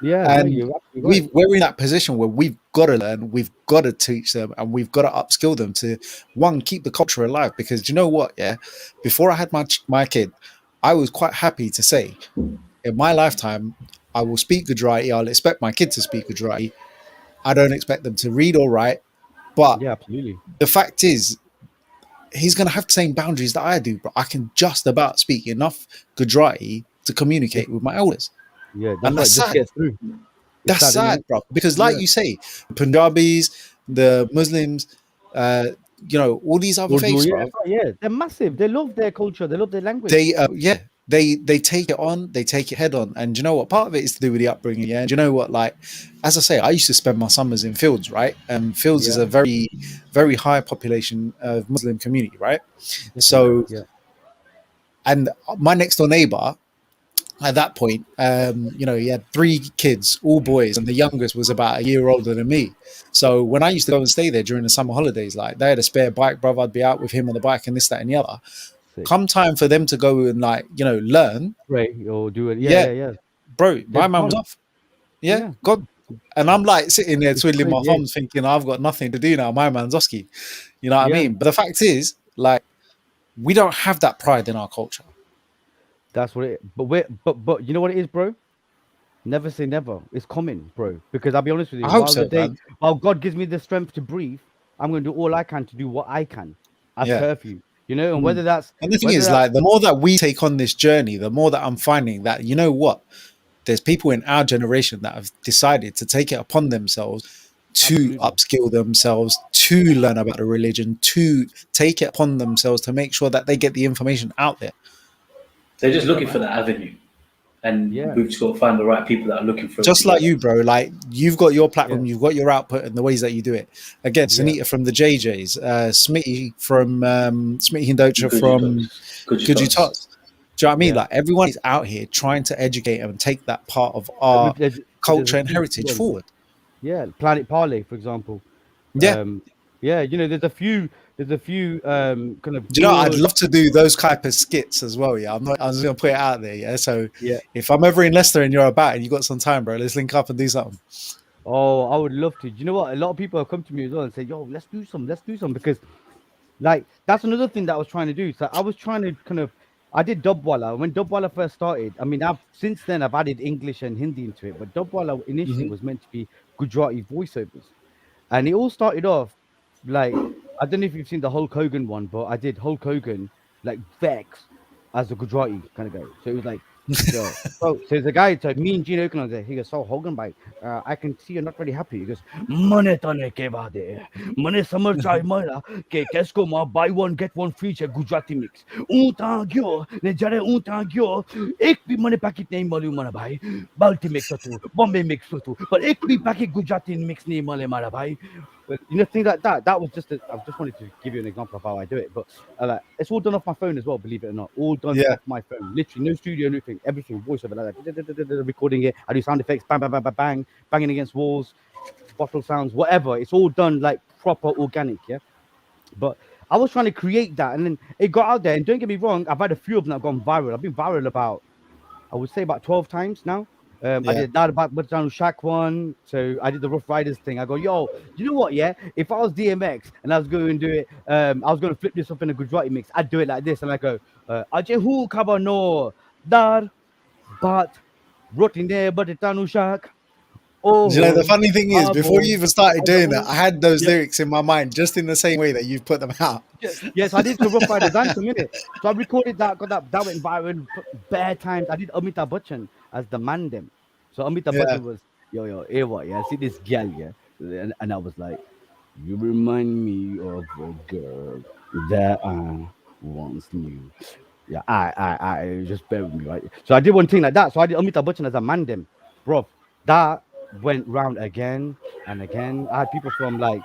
Yeah, no, And you're absolutely right. we're in that position where we've got to learn, we've got to teach them, and we've got to upskill them to one, keep the culture alive. Because do you know what? Yeah, before I had my kid, I was quite happy to say, in my lifetime, I will speak Gujarati. I'll expect my kid to speak Gujarati. I don't expect them to read or write, but Yeah, absolutely. the fact is, he's going to have the same boundaries that I do, but I can just about speak enough Gujarati to Just communicate with my elders. yeah, And that's that's right. Just sad. get through. It's That's sad, isn't sad, it? bro. Because, like Yeah. you say, Punjabis, the Muslims, uh, all these other Urdu, faiths, yeah, bro. that's right, yeah. They're massive. They love their culture. They love their language. They take it on, they take it head on. And do you know what? Part of it is to do with the upbringing. Yeah. And do you know what? Like, as I say, I used to spend my summers in fields, right? And fields is Yeah, a very, very high population of Muslim community, right? definitely. So, Yeah, and my next door neighbor at that point, he had 3 kids, all boys, and the youngest was about a year older than me. So when I used to go and stay there during the summer holidays, like they had a spare bike, brother, I'd be out with him on the bike and this, that, and the other. sick. Come time for them to go and learn. Pray or do it. Yeah, Yeah, yeah, yeah. bro, They're my man was gone. off. Yeah, Yeah, God. And I'm like sitting there it's twiddling my crazy. Yeah, thumbs thinking I've got nothing to do now. My man's Oski. You know what I yeah. mean? But the fact is, like, we don't have that pride in our culture. That's what it. But you know what it is, bro. Never say never. It's coming, bro. Because I'll be honest with I you, hope so, man. while God gives me the strength to breathe, I'm going to do all I can to do what I can as Yeah. curfew. And Mm. whether that's And the thing whether is, that's like, the more that we take on this journey, the more that I'm finding that, you know what? There's people in our generation that have decided to take it upon themselves to Absolutely. upskill themselves, to learn about the religion, to take it upon themselves to make sure that they get the information out there. They're just looking for that avenue, and Yeah. we've just got to find the right people that are looking for it Just like together. you, bro. Like you've got your platform, Yeah. you've got your output, and the ways that you do it. Again, Yeah. Sunita from the JJs, Smitty from Smitty Hindocha from Good Could You Tots. Tots. Do you know what I mean? Yeah. Like everyone is out here trying to educate and take that part of our There's culture a and few heritage ones. forward. Yeah, Planet Parlay, for example. Yeah. Yeah, you know, there's a few kind of Do you know, I'd good. love to do those type of skits as well. Yeah, I'm just gonna put it out there. Yeah, so Yeah. if I'm ever in Leicester and you're about and you got some time, bro, let's link up and do something. Oh, I would love to. Do you know what? A lot of people have come to me as well and say, "Yo, let's do some, because like that's another thing that I was trying to do. So I was trying to kind of, I did Dubwala when Dubwala first started. I mean, I've since then I've added English and Hindi into it, but Dubwala initially was meant to be Gujarati voiceovers, and it all started off like, I don't know if you've seen the Hulk Hogan one, but I did Hulk Hogan like Vex as a Gujarati kind of guy. So it was like, yo, so there's a guy, so me and Gene Oakland there. He goes, so Hogan, bhai, I can see you're not very happy. He goes, Mane tane ke baade, mane samajh mara ke Tesco ma buy one get one free che Gujarati mix. Unta gyo, ne jare unta gyo, ek bhi mane packet nahi malum mara bhai. Balti mix tu, Bombay mix tu, but ek bhi packet Gujarati mix nahi male mara bhai. But you know, things like that. That was just I just wanted to give you an example of how I do it. But like, it's all done off my phone as well. Believe it or not, all done Yeah. off my phone. Literally, no studio, nothing. Everything voiceover like that. Recording it. I do sound effects. Bang, bang, bang, bang, bang. Banging against walls, bottle sounds, whatever. It's all done like proper organic. Yeah. But I was trying to create that, and then it got out there. And don't get me wrong, I've had a few of them that have gone viral. I've been viral about, I would say, about 12 times now. I Yeah. did that about Button Shack one. So I did the Rough Riders thing. I go, yo, you know what? Yeah, if I was DMX and I was going to do it, I was going to flip this up in a Gujarati mix. I'd do it like this, and I go, Ajehu kabano dar bat rotine Button Shack. Oh, You know, the funny thing is, before you even started doing that, abo. I had those Yeah. lyrics in my mind just in the same way that you've put them out. Yes, I did the Rough Riders anthem, innit? So I recorded that, got that went viral bare times. I did Amitabh Bachchan as the Mandem. So Amitabh Yeah. Bachchan was, yo, Ewa, yeah, see this gal, yeah. And I was like, you remind me of a girl that I once knew. Yeah, I just bear with me, right? So I did one thing like that. So I did Amitabh Bachchan as a Mandem. Bro, that went round again and again. I had people from like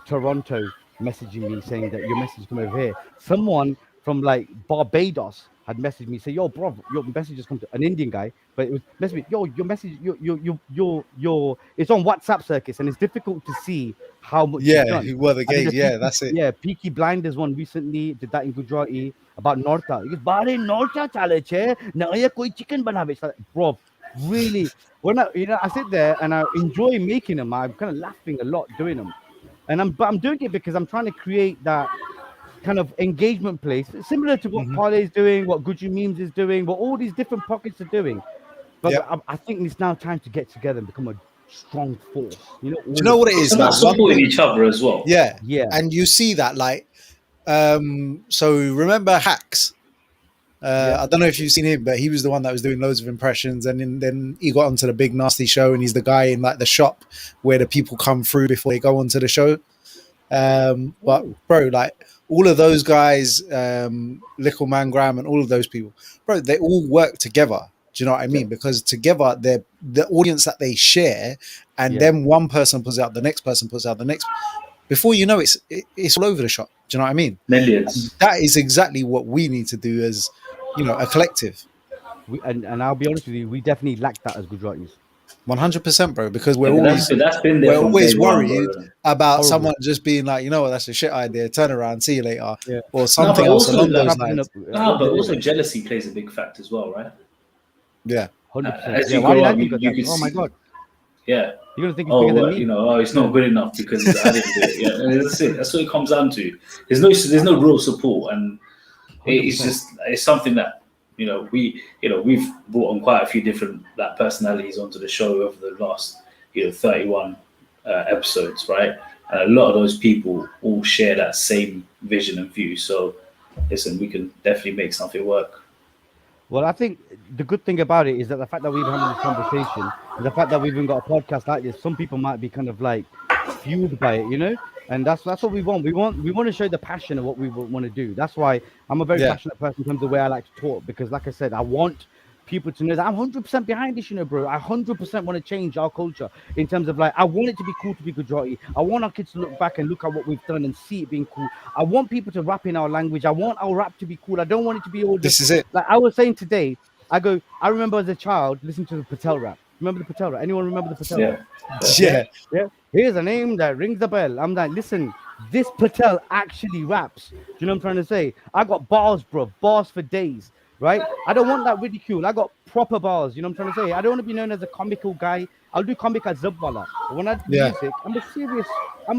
Toronto messaging me saying that your message come over here. Someone from like Barbados had messaged me say, "Yo, bro, your message has come to an Indian guy, but it was message me, yo, your message, your it's on WhatsApp circuits, and it's difficult to see how much you've Yeah, done." who were the I did gays? a Yeah, that's it. yeah, Peaky Blinders one recently. Did that in Gujarati about Norta. He goes, "Bare Norta chale che, na ye koi chicken banabe." It's like, bro, really, when I sit there and I enjoy making them. I'm kind of laughing a lot doing them, and I'm doing it because I'm trying to create that kind of engagement place, similar to what Parlay is doing, what Gucci Memes is doing, what all these different pockets are doing. But Yep. I think it's now time to get together and become a strong force. You know, Do you know what it It's is? about Like one supporting thing, each other as well. yeah, Yeah. and you see that, like, so remember Hacks? I don't know if you've seen him, but he was the one that was doing loads of impressions, and then he got onto the Big Nasty show, and he's the guy in like the shop where the people come through before they go onto the show. But bro, like all of those guys, Little Man Graham, and all of those people, bro, they all work together. Do you know what I mean? Because together, they're the audience that they share, and then one person puts out, the next person puts out, the next. Before you know, it's all over the shop. Do you know what I mean? Millions. And that is exactly what we need to do as, a collective. And I'll be honest with you, we definitely lack that as Gujaratis. 100%, bro. Because we're Yeah, but always that's been there we're from always day one, worried bro. about Horrible. someone just being like, you know what, that's a shit idea. Turn around, see you later, Yeah. or something but else also, along like, those Trapping lines. up, No, but also jealousy plays a big factor as well, right? Yeah, 100%. As Yeah, you why grow did I up, think of you that? can Oh my see. god, Yeah. you're gonna think it's bigger than me. It's not good enough because I didn't do it. Yeah, and that's it. That's what it comes down to. There's no real support, and it's 100%. just it's something that we've brought on quite a few different personalities onto the show over the last 31 episodes, right? And a lot of those people all share that same vision and view. So listen, we can definitely make something work. Well, I think the good thing about it is that the fact that we've having this conversation, and the fact that we've even got a podcast like this, some people might be kind of like fueled by it, you know. And that's what we want. We want to show the passion of what we want to do. That's why I'm a very Yeah. passionate person in terms of the way I like to talk, because, like I said, I want people to know that I'm 100% behind this, you know, bro. I 100% want to change our culture in terms of, like, I want it to be cool to be Gujarati. I want our kids to look back and look at what we've done and see it being cool. I want people to rap in our language. I want our rap to be cool. I don't want it to be all This just is it. like I was saying today. I remember as a child listening to the Patel rap. Remember the Patel rap? Anyone remember the Patel rap? Yeah. Yeah, Yeah. yeah. Here's a name that rings the bell. I'm like, listen, this Patel actually raps. Do you know what I'm trying to say? I got bars, bro, bars for days, right? I don't want that ridicule. I got proper bars. You know what I'm trying to say? I don't want to be known as a comical guy. I'll do comic as Zubwala. But when I do Yeah. music, I'm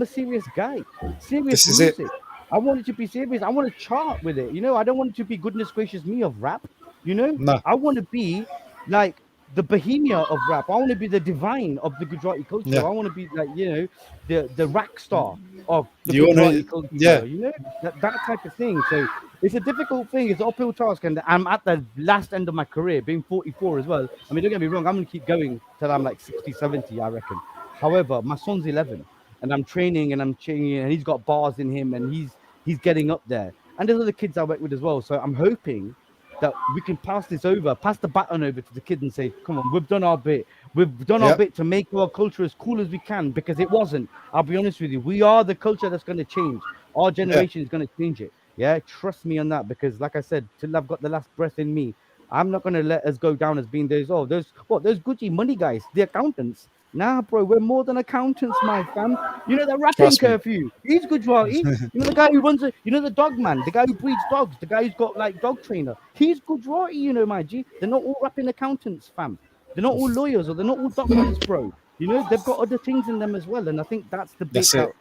a serious guy. Serious This is it. music. I want it to be serious. I want to chart with it. You know, I don't want it to be goodness gracious me of rap. You know, No. I want to be like the Bohemia of rap. I want to be the divine of the Gujarati culture. Yeah. I want to be like, you know, the rock star of the You wanna- Gujarati culture. yeah. You know, that type of thing. So it's a difficult thing. It's an uphill task, and I'm at the last end of my career, being 44 as well. I mean, don't get me wrong. I'm gonna keep going till I'm like 60, 70, I reckon. However, my son's 11, and I'm training and I'm training, and he's got bars in him, and he's getting up there. And there's other kids I work with as well. So I'm hoping that we can pass the baton over to the kids and say, come on, we've done our bit. We've done our Yep. bit to make our culture as cool as we can, because it wasn't. I'll be honest with you. We are the culture that's going to change. Our generation is going to change it. Yeah, trust me on that, because like I said, till I've got the last breath in me, I'm not going to let us go down as being those Gucci money guys, the accountants. Nah, bro, we're more than accountants, my fam. You know the rapping Trust me. curfew. He's Gujarati. You know the guy who runs it. You know the dog man, the guy who breeds dogs, the guy who's got like dog trainer. He's Gujarati, you know, my G. They're not all rapping accountants, fam. They're not all lawyers, or they're not all doctors, bro. You know, they've got other things in them as well. And I think that's the bit That's that it.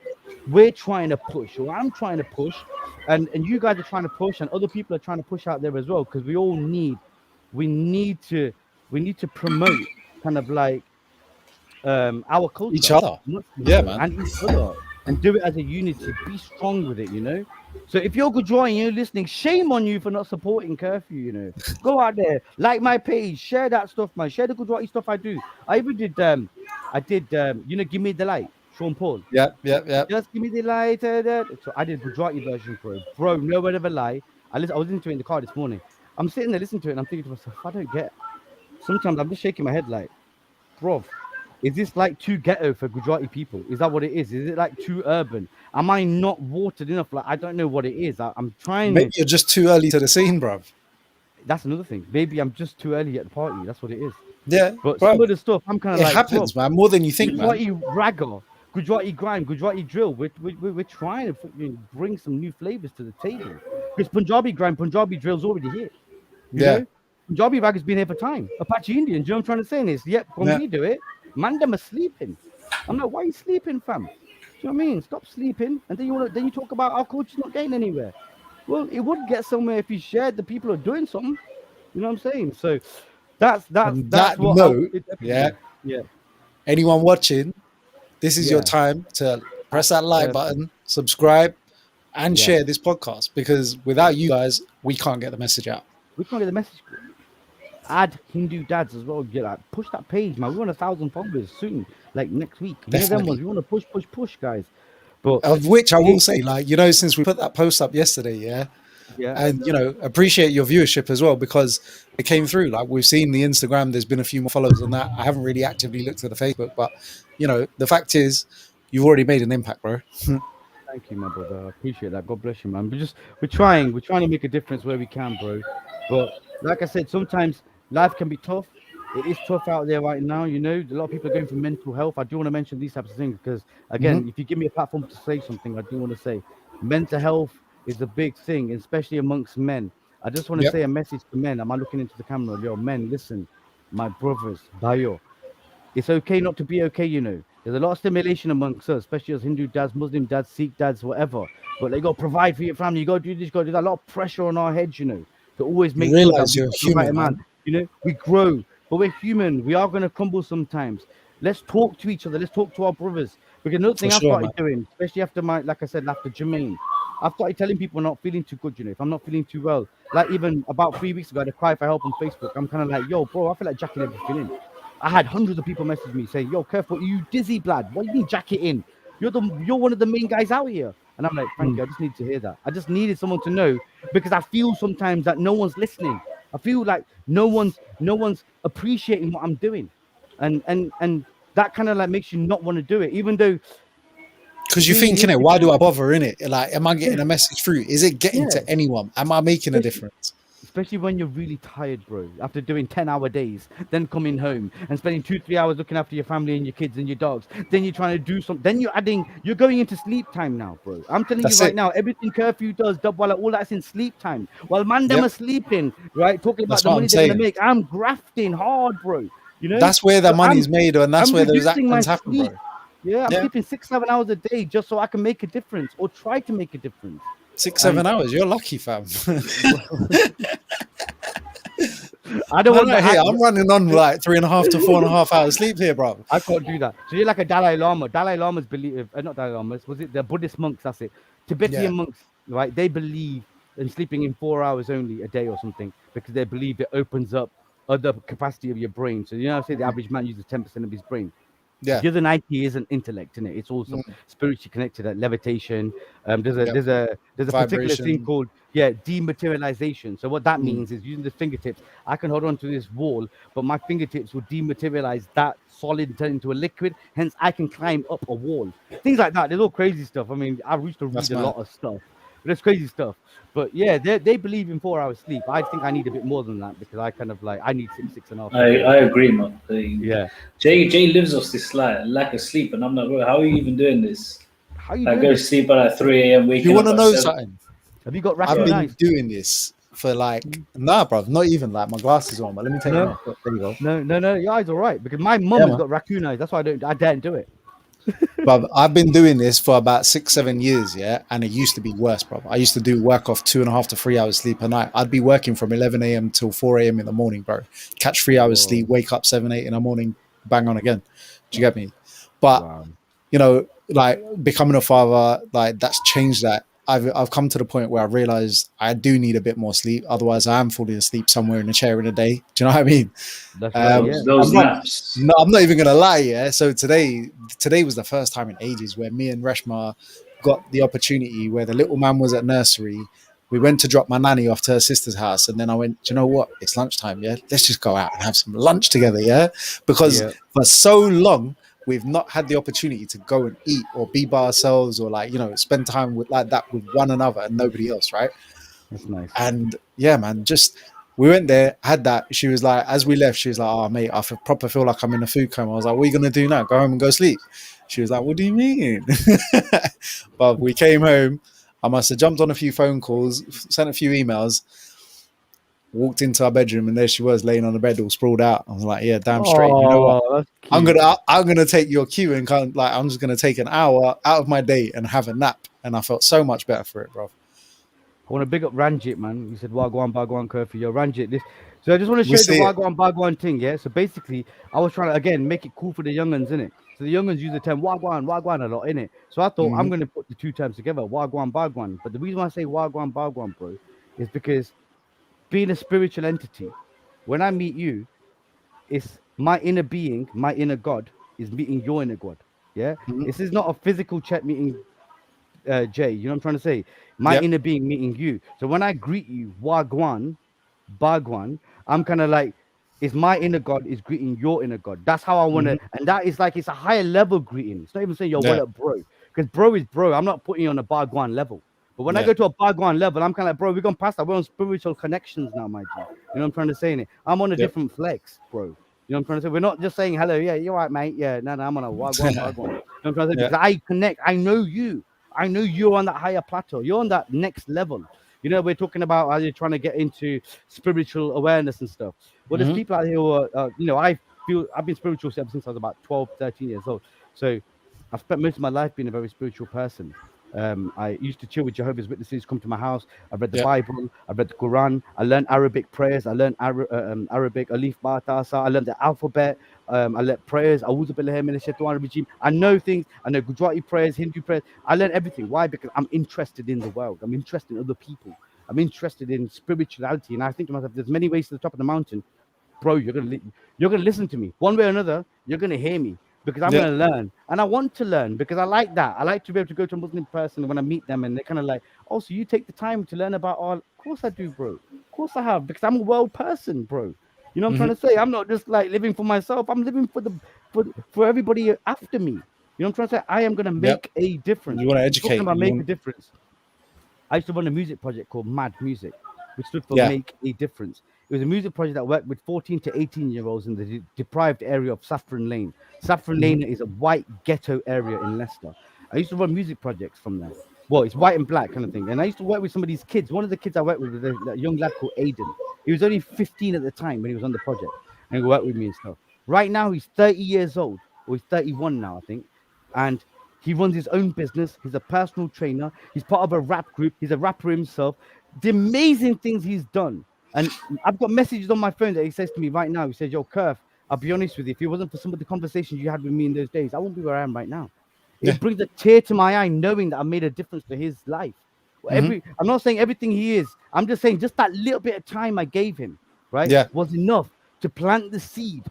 we're trying to push, or I'm trying to push, and you guys are trying to push, and other people are trying to push out there as well, because we need to promote kind of like our culture, Each other. not- Yeah, man. and each other, and do it as a unity. Be strong with it, you know. So if you're Gujarati and you're listening, shame on you for not supporting curfew. You know, go out there, like my page, share that stuff, man. Share the Gujarati stuff I do. I even did you know, Give Me the Light, Sean Paul. Yep. Just give me the light. So I did Gujarati version, bro. No word of a lie. I was listening to it in the car this morning. I'm sitting there listening to it, and I'm thinking to myself, I don't get. Sometimes I'm just shaking my head like, bro, is this like too ghetto for Gujarati people? Is that what it is? Is it like too urban? Am I not watered enough? Like, I don't know what it is. I'm trying. Maybe you're just too early to the scene, bruv. That's another thing. Maybe I'm just too early at the party. That's what it is. Yeah, But bro. some of the stuff, I'm kind of It like, happens, man. More than you think, man. Gujarati ragga, Gujarati grime, Gujarati drill. We're trying to bring some new flavors to the table. Because Punjabi grime, Punjabi drill's already here. You Yeah. know? Punjabi rag has been here for time. Apache Indian, do you know what I'm trying to say? Is yep, when Yeah. we do it, Mandem are sleeping. I'm like, why are you sleeping, fam? Do you know what I mean? Stop sleeping. And then you talk about our culture's not getting anywhere. Well, it would get somewhere if you shared the people are doing something. You know what I'm saying? So that's On that what note, yeah. Anyone watching, this is your Yeah. time to press that like Yeah. button, subscribe, and Yeah. share this podcast, because without you guys, we can't get the message out. We can't get the message. Add Hindu dads as well. Get that, push that page, man. We want 1,000 followers soon, like next week. You know them Definitely. ones. We want to push, guys. But Of which I will say, like, you know, since we put that post up yesterday, yeah, and you know, appreciate your viewership as well, because it came through. Like, we've seen the Instagram, there's been a few more followers on that. I haven't really actively looked at the Facebook, but you know, the fact is, you've already made an impact, bro. Thank you, my brother. I appreciate that. God bless you, man. We're trying to make a difference where we can, bro. But like I said, sometimes life can be tough. It is tough out there right now. You know, a lot of people are going through mental health. I do want to mention these types of things because, again, if you give me a platform to say something, I do want to say mental health is a big thing, especially amongst men. I just want to say a message to men. Am I looking into the camera? Yo, men, listen, my brothers, Bayo. It's okay not to be okay, you know. There's a lot of stimulation amongst us, especially as Hindu dads, Muslim dads, Sikh dads, whatever. But they got to provide for your family. You got to do this, you got to do that. A lot of pressure on our heads, you know, to always make sure that You're we're the right human, man. You know, we grow, but we're human. We are going to crumble sometimes. Let's talk to each other. Let's talk to our brothers. Because another thing I started doing, especially after like I said, after Jermaine, I started telling people I'm not feeling too good, you know, if I'm not feeling too well. Like even about 3 weeks ago, I had a cry for help on Facebook. I'm kind of like, yo, bro, I feel like jacking everything in. I had hundreds of people message me saying, yo, Kerf, what are you dizzy, blood? What do you mean jacket in? You're one of the main guys out here. And I'm like, thank you. I just need to hear that. I just needed someone to know, because I feel sometimes that no one's listening. I feel like no one's appreciating what I'm doing, and that kind of like makes you not want to do it, even though Because you're being thinking, here, why do I bother in it? Like, am I getting yeah, a message through? Is it getting yeah, to anyone? Am I making a especially, difference? especially when you're really tired, bro, after doing 10-hour days, then coming home and spending 2-3 hours looking after your family and your kids and your dogs. Then you're trying to do something. Then you're going into sleep time now, bro. I'm telling you That's right it. now, everything curfew does, Dubwala, all that's in sleep time. While man them Yep. are sleeping, right, talking about That's the what money I'm they're gonna saying. make, I'm grafting hard, bro. You know, That's where the so money's made, and that's I'm where those reducing my actions happen, sleep. bro. Yeah, I'm Yeah. sleeping 6-7 hours a day just so I can make a difference or try to make a difference. 6-7 hours. You're lucky, fam. I don't Man, want right that. here, I'm running on like 3.5 to 4.5 hours sleep here, bro. I can't do that. So you're like a Dalai Lama. Dalai Lamas believe, not Dalai Lamas, was it the Buddhist monks? That's it. Yeah. Tibetan monks, right? They believe in sleeping in 4 hours only a day or something because they believe it opens up other capacity of your brain. So, I say the average man uses 10% of his brain. Yeah. The other 90 isn't intellect in it. It's also Mm. spiritually connected, like levitation. There's a Yep. there's a particular thing Vibration. called dematerialization. So what that Mm. means is using the fingertips, I can hold on to this wall, but my fingertips will dematerialize that solid and turn into a liquid. Hence, I can climb up a wall. Things like that. There's all crazy stuff. I mean, I used to read That's a mad. lot of stuff. But it's crazy stuff. But yeah, they believe in 4 hours sleep. I think I need a bit more than that because I kind of like I need 6.5, I 7 hours. I agree, man. Yeah. Jay lives off this lack of sleep, and I'm like, bro, how are you even doing this? How you I doing go to this? sleep at like 3 a.m., You waking want up to at know 7. something? Have you got I've raccoon Bro, been eyes? doing this for like, nah, bro, not even like my glasses on, but let me take them No, off. There you go. no. Your eyes all right because my Yeah, mum has man. got raccoon eyes. That's why I daren't do it. But I've been doing this for about 6-7 years, yeah, and it used to be worse, bro. I used to do work off 2.5 to 3 hours sleep a night. I'd be working from 11 a.m. till 4 a.m. in the morning, bro. Catch 3 hours Whoa, sleep, wake up 7, 8 in the morning, bang on again. Do you get me? But wow. like becoming a father, like that's changed that. I've come to the point where I realized I do need a bit more sleep. Otherwise, I am falling asleep somewhere in a chair in a day. Do you know what I mean? That's right. Yeah. I'm those not. naps. No, I'm not even gonna lie. Yeah. So today was the first time in ages where me and Reshma got the opportunity where the little man was at nursery. We went to drop my nanny off to her sister's house, and then I went, do you know what? It's lunchtime. Yeah, let's just go out and have some lunch together. Yeah, because Yeah. for so long we've not had the opportunity to go and eat or be by ourselves or like spend time with like that with one another and nobody else, right? That's nice. And yeah, man, just we went there, had that. She was like, as we left, she was like, "Oh, mate, proper feel like I'm in a food coma." I was like, "What are you gonna do now? Go home and go sleep?" She was like, "What do you mean?" But we came home. I must have jumped on a few phone calls, sent a few emails, walked into our bedroom, and there she was, laying on the bed, all sprawled out. I was like, "Yeah, damn straight. You know what? Oh, that's I'm cute. gonna I'm gonna take your cue and kind of like I'm just gonna take an hour out of my day and have a nap." And I felt so much better for it, bro. I want to big up Ranjit, man. You said Wagwan Bagwan Curfew. Yo, Ranjit, this. So I just want to We show you the see it. Wagwan Bagwan thing, yeah? So basically, I was trying to, again, make it cool for the younguns, innit? So the younguns use the term Wagwan a lot, innit? So I thought I'm Mhm. going to put the two terms together, Wagwan Bagwan. But the reason why I say Wagwan Bagwan, bro, is because being a spiritual entity, when I meet you, it's my inner being, my inner God, is meeting your inner God. Yeah? Mhm. This is not a physical chat meeting Jay. You know what I'm trying to say? My Yep. inner being meeting you. So when I greet you, Wagwan, Bagwan, I'm kind of like, it's my inner God is greeting your inner God. That's how I want Mhm. to, and that is like, it's a higher level greeting. It's not even saying, yo, what Yeah. up, bro? Because bro is bro. I'm not putting you on a Bagwan level. But when I Yeah. go to a Bagwan level, I'm kind of like, bro, we're going past that. We're on spiritual connections now, my G. You know what I'm trying to say? Innit? I'm on a Yep. different flex, bro. You know what I'm trying to say? We're not just saying hello, yeah, you're right, mate. Yeah, no, I'm on a Wagwan, Bagwan. You know what I'm trying to say? Yeah. Because I connect, I know you. I know you're on that higher plateau. You're on that next level. You know, we're talking about how you're trying to get into spiritual awareness and stuff. Well, there's Mhm. people out here who are, I feel I've been spiritual ever since I was about 12, 13 years old. So I've spent most of my life being a very spiritual person. I used to chill with Jehovah's Witnesses, come to my house. I've read the Yep. Bible, I've read the Quran, I learned Arabic prayers, I learned Arabic, Alif Ba Ta Sa, I learned the alphabet, I learned prayers, A'udhu Billahi Minash Shaitanir Rajeem. I know things, I know Gujarati prayers, Hindu prayers. I learned everything. Why? Because I'm interested in the world, I'm interested in other people, I'm interested in spirituality. And I think to myself, there's many ways to the top of the mountain. Bro, you're gonna listen to me one way or another. You're gonna hear me. because I'm Yeah. going to learn, and I want to learn because I like that. I like to be able to go to a Muslim person when I meet them, and they're kind of like, "Oh, so you take the time to learn about all?" Of course I do, bro. Of course I have, because I'm a world person, bro. You know what I'm Hmm. trying to say? I'm not just like living for myself. I'm living for for everybody after me. You know what I'm trying to say? I am going to Yep. make a difference. You want to Talking educate. about make a difference. I used to run a music project called Mad Music, which stood for Yeah. Make a Difference. It was a music project that worked with 14 to 18-year-olds in the deprived area of Saffron Lane. Saffron Hmm. Lane is a white ghetto area in Leicester. I used to run music projects from there. Well, it's white and black kind of thing. And I used to work with some of these kids. One of the kids I worked with was a young lad called Aiden. He was only 15 at the time when he was on the project, and he worked with me and stuff. Right now, he's 30 years old, or he's 31 now, I think. And he runs his own business. He's a personal trainer. He's part of a rap group. He's a rapper himself. The amazing things he's done. And I've got messages on my phone that he says to me right now. He says, "Yo, Kerf, I'll be honest with you. If it wasn't for some of the conversations you had with me in those days, I wouldn't be where I am right now." Yeah. It brings a tear to my eye knowing that I made a difference to his life. Hmm. I'm not saying everything he is. I'm just saying just that little bit of time I gave him, right, Yeah. was enough to plant the seed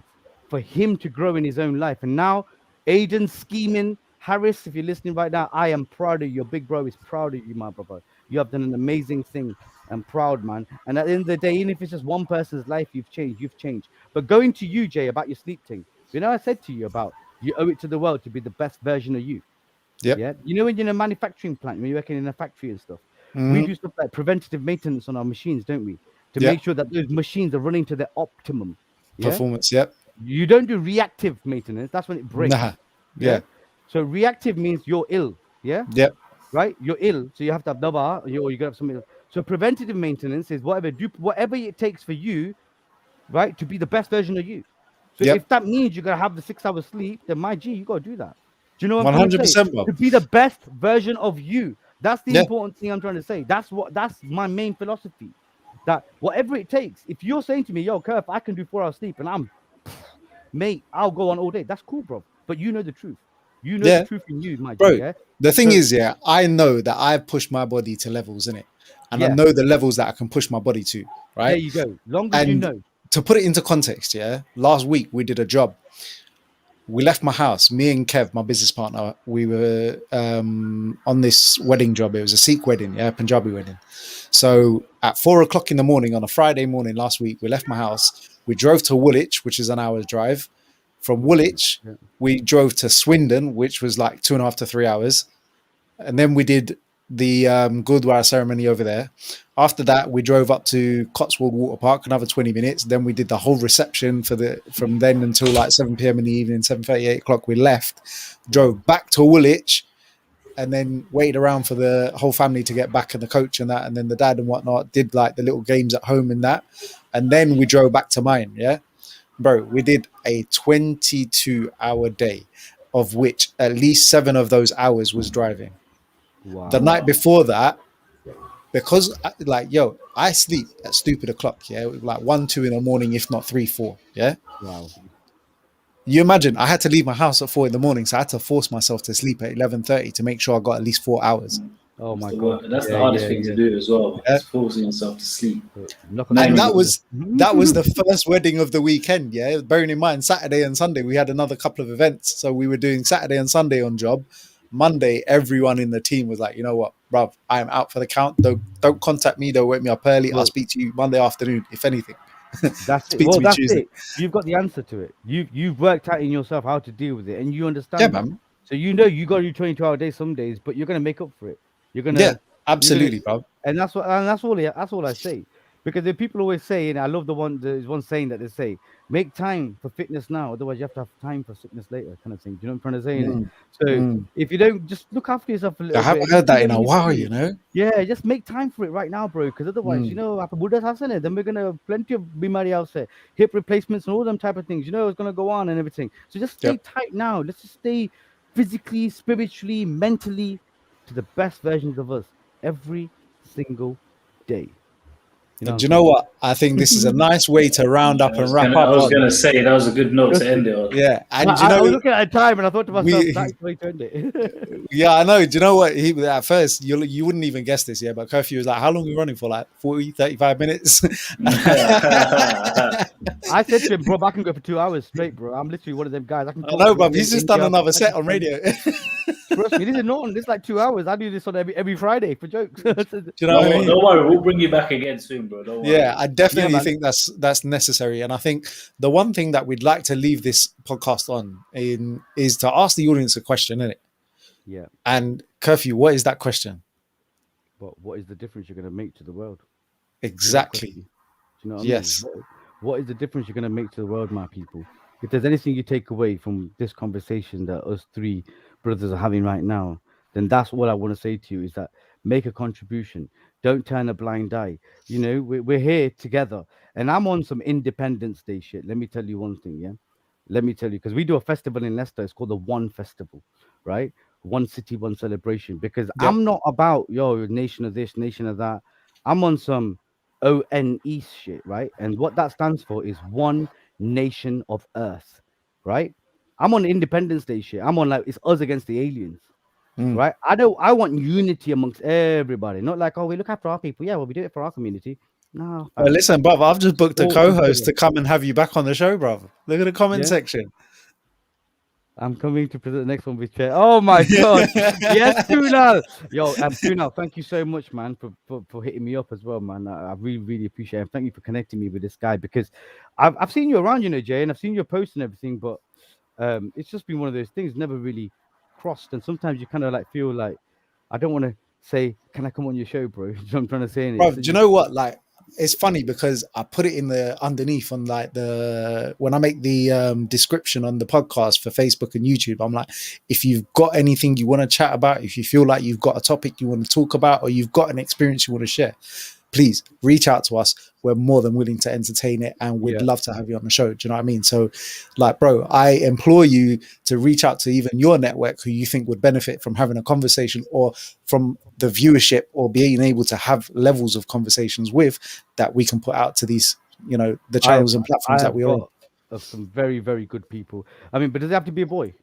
for him to grow in his own life. And now, Aiden scheming, Harris, if you're listening right now, I am proud of you. Your big bro is proud of you, my brother. You have done an amazing thing. I'm proud, man. And at the end of the day, even if it's just one person's life, you've changed. You've changed. But going to you, Jay, about your sleep thing, you know, I said to you about you owe it to the world to be the best version of you. Yep. Yeah. You know, when you're in a manufacturing plant, when you're working in a factory and stuff, we Hmm. do stuff like preventative maintenance on our machines, don't we? To Yep. make sure that those machines are running to their optimum. Yeah. Performance. Yep. You don't do reactive maintenance. That's when it breaks. Nah. Yeah. Yeah. So reactive means you're ill. Yeah. Yep. Right. You're ill. So you have to have daba, or you gotta have something else. So preventative maintenance is whatever it takes for you, right, to be the best version of you. So Yep. if that means you're gonna have the 6 hours sleep, then my G, you gotta do that. Do you know what I'm One trying to hundred say? percent, bro. To be the best version of you. That's the Yeah. important thing I'm trying to say. That's my main philosophy. That whatever it takes, if you're saying to me, "Yo, Kerf, I can do 4 hours sleep," and I'm, mate, I'll go on all day. That's cool, bro. But you know the truth. You know the Yeah, truth in you, my G. bro. Yeah. The thing So is, yeah, I know that I've pushed my body to levels in it, and I yeah, know the levels that I can push my body to, there right? you go. Long as you And know. to put it into context, yeah, last week we did a job. We left my house, me and Kev, my business partner. We were on this wedding job. It was a Sikh wedding, yeah, Punjabi wedding. So at 4 o'clock in the morning on a Friday morning last week, we left my house. We drove to Woolwich, which is an hour's drive. From Woolwich, Yeah. we drove to Swindon, which was like 2.5 to 3 hours, and then we did the Gurdwara ceremony over there. After that, we drove up to Cotswold Water Park, another 20 minutes. Then we did the whole reception from then until like 7 p.m. in the evening, 7:30, 8 o'clock. We left, drove back to Woolwich, and then waited around for the whole family to get back and the coach and that, and then the dad and whatnot did like the little games at home and that, and then we drove back to mine. Yeah, bro, we did a 22-hour day, of which at least 7 of those hours was driving. The Wow. night before that, because like, yo, I sleep at stupid o'clock, yeah, like 1, 2 in the morning, if not 3, 4, yeah. Wow. You imagine I had to leave my house at 4 in the morning, so I had to force myself to sleep at 11:30 to make sure I got at least 4 hours. Oh That's my the God. work. That's the Yeah, hardest yeah, thing to yeah. do as well. Yeah? It's forcing yourself to sleep. Knock on And Knowing someone's that was the first wedding of the weekend. Yeah, bearing in mind Saturday and Sunday we had another couple of events, so we were doing Saturday and Sunday on job. Monday, everyone in the team was like, you know what, bruv, I'm out for the count. Don't contact me. Don't wake me up early. I'll well, speak to you Monday afternoon, if anything. that's it. Speak to Well, me that's Tuesday. it. You've got the answer to it. You've worked out in yourself how to deal with it, and you Yeah, understand that. man. So you know you got to do 22-hour days some days, but you're gonna make up for it. You're Yeah, gonna you're gonna absolutely, bro. and that's all I say. Because the people always say, and I love there's one saying that they say, make time for fitness now, otherwise you have to have time for sickness later, kind of thing. Do you know what I'm trying to say? Innit? Mm, So mm. if you don't just look after yourself a I little bit haven't and just heard do that what in you a need to while, do. you know. Yeah, just make time for it right now, bro. Because otherwise, you Mm. know, after Buddha's Hassan, then we're gonna have plenty of bimari else, hip replacements and all them type of things. You know, it's gonna go on and everything. So just stay Yep. tight now. Let's just stay physically, spiritually, mentally to the best versions of us every single day. You know what Do I'm you know saying? what? I think this is a nice way to round up and wrap I up was on. gonna say that was a good note to Trust me. end it on. Yeah, and I was looking at a time and I thought to myself, that's we the way to end it. yeah, I know. Do you know what? He at first you wouldn't even guess this, yeah. But Curfew was like, "How long are we running for? Like 40, 35 minutes?" I said to him, bro, I can go for 2 hours straight, bro. I'm literally one of them guys. I can I talk know, to but Indian, he's just done India, another set on Pakistan. radio. Trust me, this is normal. This is like 2 hours. I do this on every Friday for jokes. Do you know what I mean? Don't worry, we'll bring you back again soon, bro. Don't worry. Yeah, I definitely man. think that's necessary. And I think the one thing that we'd like to leave this podcast on is to ask the audience a question, innit? Yeah. And Curfew, what is that question? But what is the difference you're going to make to the world? Exactly. Do you know what Yes. I mean? What is the difference you're going to make to the world, my people? If there's anything you take away from this conversation that us three brothers are having right now, then that's what I want to say to you is that make a contribution. Don't turn a blind eye. You know, we're here together. And I'm on some Independence Day shit. Let me tell you one thing, yeah? Let me tell you, because we do a festival in Leicester. It's called the One Festival, right? One city, one celebration. Because Yep. I'm not about, nation of this, nation of that. I'm on some ONE shit, right? And what that stands for is One Nation of Earth, right? I'm on Independence Day shit. I'm on like it's us against the aliens, right? I want unity amongst everybody, not like, oh, we look after our people. Yeah, well, we do it for our community. No, Well, fam. listen, bruv, I've just booked a All co-host together. to come and have you back on the show, bruv. Look at the comment Yeah. section. I'm coming to present the next one with Chet. Oh my god. Yes, Kunal. Yo, Kunal, thank you so much, man, for hitting me up as well, man. I really, really appreciate it. And thank you for connecting me with this guy because I've seen you around, Jay, and I've seen your posts and everything, but it's just been one of those things never really crossed. And sometimes you kind of like feel like I don't want to say, can I come on your show, bro? You know what I'm trying to say? Bruv, do you know what? Like, it's funny because I put it in the underneath on like when I make the description on the podcast for Facebook and YouTube. I'm like, if you've got anything you want to chat about, if you feel like you've got a topic you want to talk about, or you've got an experience you want to share, please reach out to us. We're more than willing to entertain it, and we'd love to have you on the show. Do you know what I mean? So, like, bro, I implore you to reach out to even your network who you think would benefit from having a conversation, or from the viewership, or being able to have levels of conversations with that we can put out to these, the channels and platforms that we are on. Of some very, very good people. I mean, but does it have to be a boy?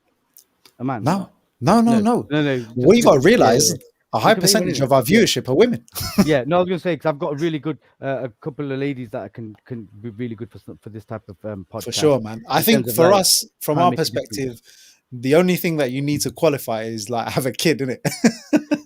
A man? No. What you got to realize, a high percentage of our viewership are women. Yeah, no, I was gonna say because I've got a really good, a couple of ladies that can be really good for this type of podcast. For sure, man. I think for us, from our perspective, the only thing that you need to qualify is like have a kid, innit?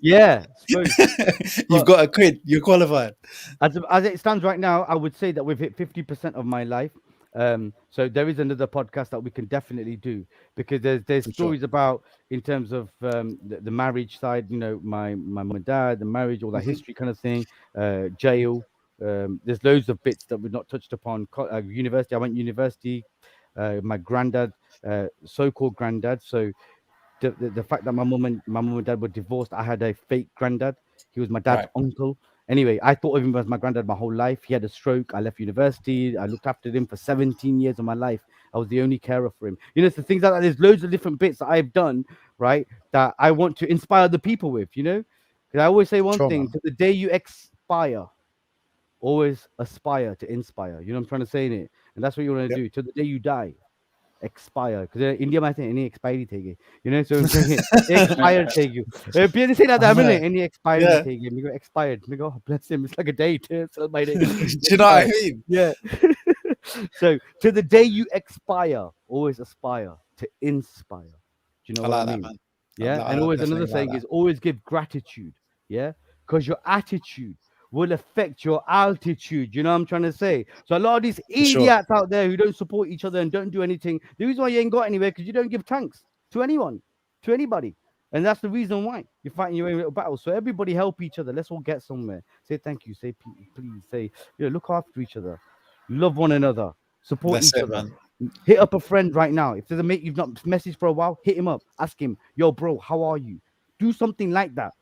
Yeah, you've got a kid, you're qualified. As it stands right now, I would say that we've hit 50% of my life. So there is another podcast that we can definitely do because there's stories about in terms of the marriage side, my mum and dad, the marriage, all that history kind of thing, jail. There's loads of bits that we've not touched upon. University, I went university. My granddad, so-called granddad. So the fact that my mum and dad were divorced, I had a fake granddad. He was my dad's uncle. Anyway, I thought of him as my granddad my whole life. He had a stroke. I left university. I looked after him for 17 years of my life. I was the only carer for him. It's the things like that. There's loads of different bits that I've done, right, that I want to inspire the people with, Because I always say one thing, to the day you expire, always aspire to inspire. You know what I'm trying to say in it? And that's what you want to do. To the day you die, expire, because India might say any expiry take so I'm saying expired take you say that any expired take you expired go bless him, it's like a date so my day. Do you know what I mean? Yeah. So to the day you expire, always aspire to inspire. Do you know what I mean? That, man. Yeah. And always another saying is always give gratitude, because your attitude will affect your altitude. You know what I'm trying to say? So a lot of these idiots out there who don't support each other and don't do anything, the reason why you ain't got anywhere because you don't give thanks to anyone, to anybody. And that's the reason why you're fighting your own little battles. So everybody help each other. Let's all get somewhere. Say thank you. Say please. Say, look after each other. Love one another. Support each other. Man. Hit up a friend right now. If there's a mate you've not messaged for a while, hit him up. Ask him, yo, bro, how are you? Do something like that.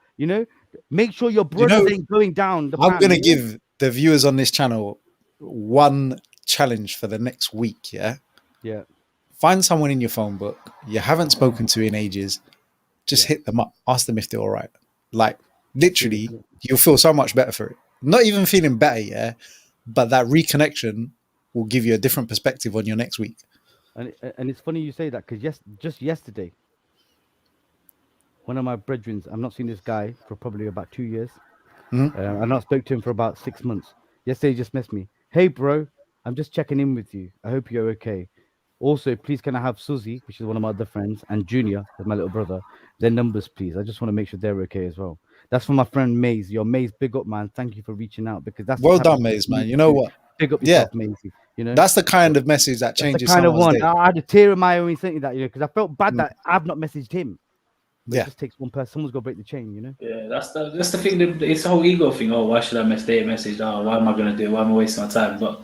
Make sure your brothers ain't going down. I'm going to give the viewers on this channel one challenge for the next week. Yeah. Find someone in your phone book you haven't spoken to in ages. Just hit them up. Ask them if they're all right. Like literally, you'll feel so much better for it. Not even feeling better. Yeah. but that reconnection will give you a different perspective on your next week. And it's funny you say that because just yesterday, one of my brethren, I've not seen this guy for probably about 2 years. I've not spoke to him for about 6 months. Yesterday, he just messaged me. Hey, bro, I'm just checking in with you. I hope you're okay. Also, please can I have Susie, which is one of my other friends, and Junior, that's my little brother, their numbers, please. I just want to make sure they're okay as well. That's for my friend Maze. Your Maze, big up, man. Thank you for reaching out because that's the Well type of done, stuff Maze, we man. need You to know do. what? Big up Yeah, yourself, Maisie. You know, that's the kind of message that that's the changes kind of someone's one. day. I had a tear in my eye when he sent you that, because I felt bad Mm. that I've not messaged him. But Yeah. it just takes one person. Someone's got to break the chain, Yeah, that's the thing. It's the whole ego thing. Oh, why should I message? Oh, why am I gonna do it? Why am I wasting my time? But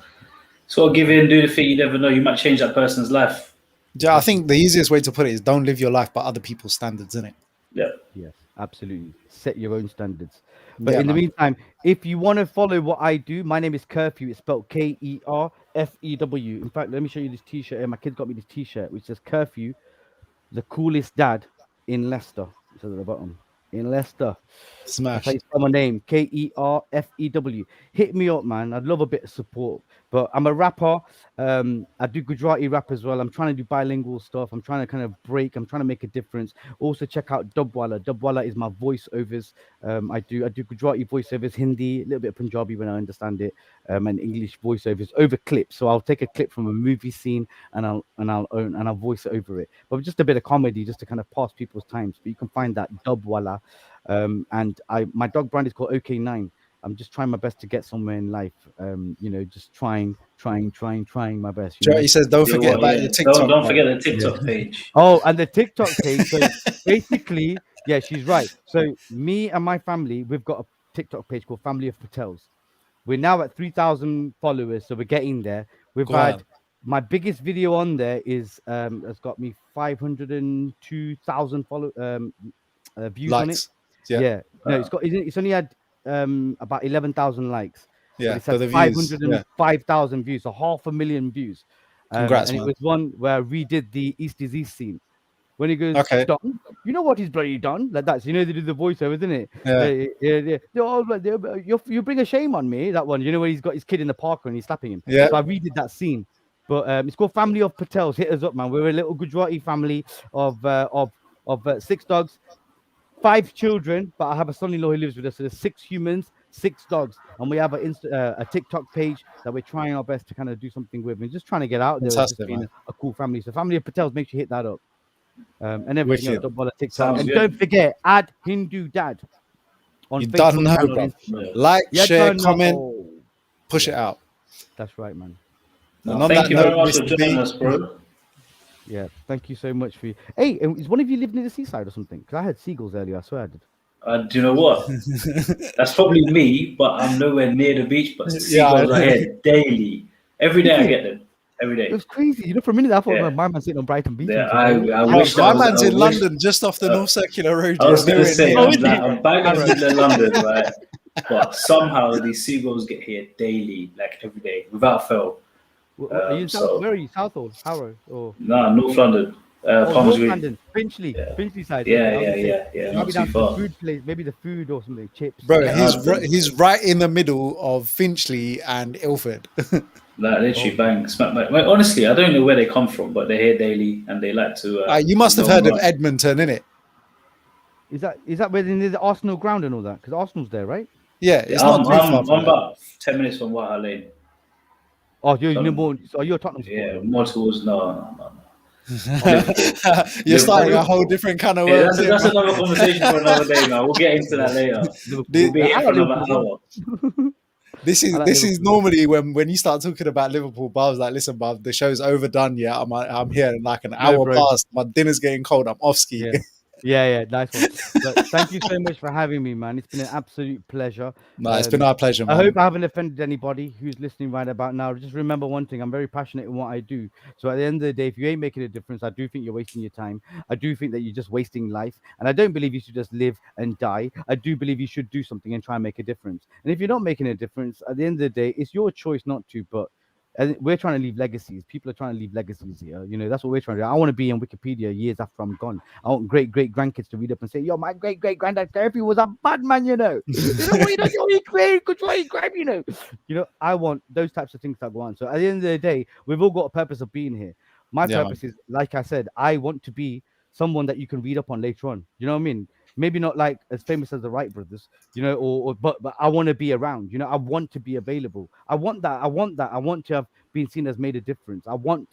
sort of give in, do the thing. You never know. You might change that person's life. Yeah, I think the easiest way to put it is don't live your life by other people's standards, innit? Yeah. Yes, absolutely. Set your own standards. But Yeah, in the man. meantime, if you want to follow what I do, my name is Kerfew. It's spelled Kerfew. In fact, let me show you this T-shirt here. My kid got me this T-shirt which says Kerfew, the coolest dad in Leicester. It says at the bottom. In Leicester. That's how Smash. you spell my name, Kerfew. Hit me up, man. I'd love a bit of support. But I'm a rapper. I do Gujarati rap as well. I'm trying to do bilingual stuff. I'm trying to kind of break. I'm trying to make a difference. Also, check out Dubwala. Dubwala is my voiceovers. I do Gujarati voiceovers, Hindi, a little bit of Punjabi when I understand it, and English voiceovers over clips. So I'll take a clip from a movie scene and I'll voice it over it. But just a bit of comedy, just to kind of pass people's times. But you can find that Dubwala. And my dog brand is called OK9. I'm just trying my best to get somewhere in life. Just trying my best. He says, don't forget about your TikTok. Don't forget the Yeah. TikTok page. Oh, and the TikTok page. So basically, yeah, she's right. So me and my family, we've got a TikTok page called Family of Patels. We're now at 3,000 followers, so we're getting there. We've had my biggest video on there is has got me 502,000 views on it. Likes. Yeah. No, it's only had about 11,000 likes. Yeah, But it's had the views. 505,000 views, so 500,000 views. Congrats, and man. it was one where I redid the East is East scene. When he goes, Okay. Don, you know what he's bloody done? Like that. So they do the voiceover, isn't it? Yeah. You bring a shame on me. That one. You know where he's got his kid in the park and he's slapping him. Yeah. So I redid that scene. But it's called Family of Patels. Hit us up, man. We're a little Gujarati family of 6 dogs, 5 children, but I have a son-in-law who lives with us. So there's 6 humans, 6 dogs, and we have a TikTok page that we're trying our best to kind of do something with, and just trying to get out there. Just being a cool family. So Family of Patels, make sure you hit that up. And everything else, double TikTok. Sounds and good. don't forget, add HinduDad on You Facebook done know, and on bro. Instagram. Like, share, done comment, know. push it out. That's right, man. And on Thank that you very note, much for Mr. joining B, us, bro. Yeah, thank you so much for you. Hey, is one of you living near the seaside or something? Because I heard seagulls earlier. I swear I did. Do you know what? That's probably me, but I'm nowhere near the beach. But seagulls are here daily. Every day I get them. Every day. It was crazy. I for a minute I thought my man sitting on Brighton Beach. Yeah, I wish my I was, man's I in wish, London, just off the North Circular Road. I was going to say, near. I'm bang in the middle of London, right? But somehow these seagulls get here daily, like every day, without fail. Are you in South? Where are you? South or Harrow? Or North London. North London, Finchley, Finchley side. Yeah. Not too far. The food place, maybe the food or something, chips. Bro, he's right in the middle of Finchley and Ilford. Like literally bang, smack bang. Like, honestly, I don't know where they come from, but they're here daily and they like to. You must have heard of Edmonton, innit? Is that where near the Arsenal ground and all that? Because Arsenal's there, right? Yeah, it's not too far from I'm about 10 minutes from White Hart Lane. Oh, you're more. So you're Tottenham. Yeah, more towards no. You're starting a whole different kind of world. That's another conversation for another day, man. We'll get into that later. We'll be here for another hour. This is normally when you start talking about Liverpool, but I was like, listen, bruv, the show's overdone. Yeah, I'm here in like an hour past. My dinner's getting cold. I'm off ski. Yeah, nice one. But thank you so much for having me, man. It's been an absolute pleasure. No, it's been our pleasure, man. I hope I haven't offended anybody who's listening right about now. Just remember one thing, I'm very passionate in what I do. So at the end of the day, if you ain't making a difference, I do think you're wasting your time. I do think that you're just wasting life. And I don't believe you should just live and die. I do believe you should do something and try and make a difference. And if you're not making a difference, at the end of the day, it's your choice not to. But And we're trying to leave legacies. People are trying to leave legacies here. You know, that's what we're trying to do. I want to be on Wikipedia years after I'm gone. I want great grandkids to read up and say, "Yo, my great granddad Kerfew was a bad man." You know, you know what you know, you great, good way, grab. You know, I want those types of things to go on. So at the end of the day, we've all got a purpose of being here. My Yeah, purpose is, like I said, I want to be someone that you can read up on later on. You know what I mean? Maybe not like as famous as the Wright brothers, you know, but I want to be around. You know, I want to be available. I want that. I want that. I want to have been seen as made a difference. I want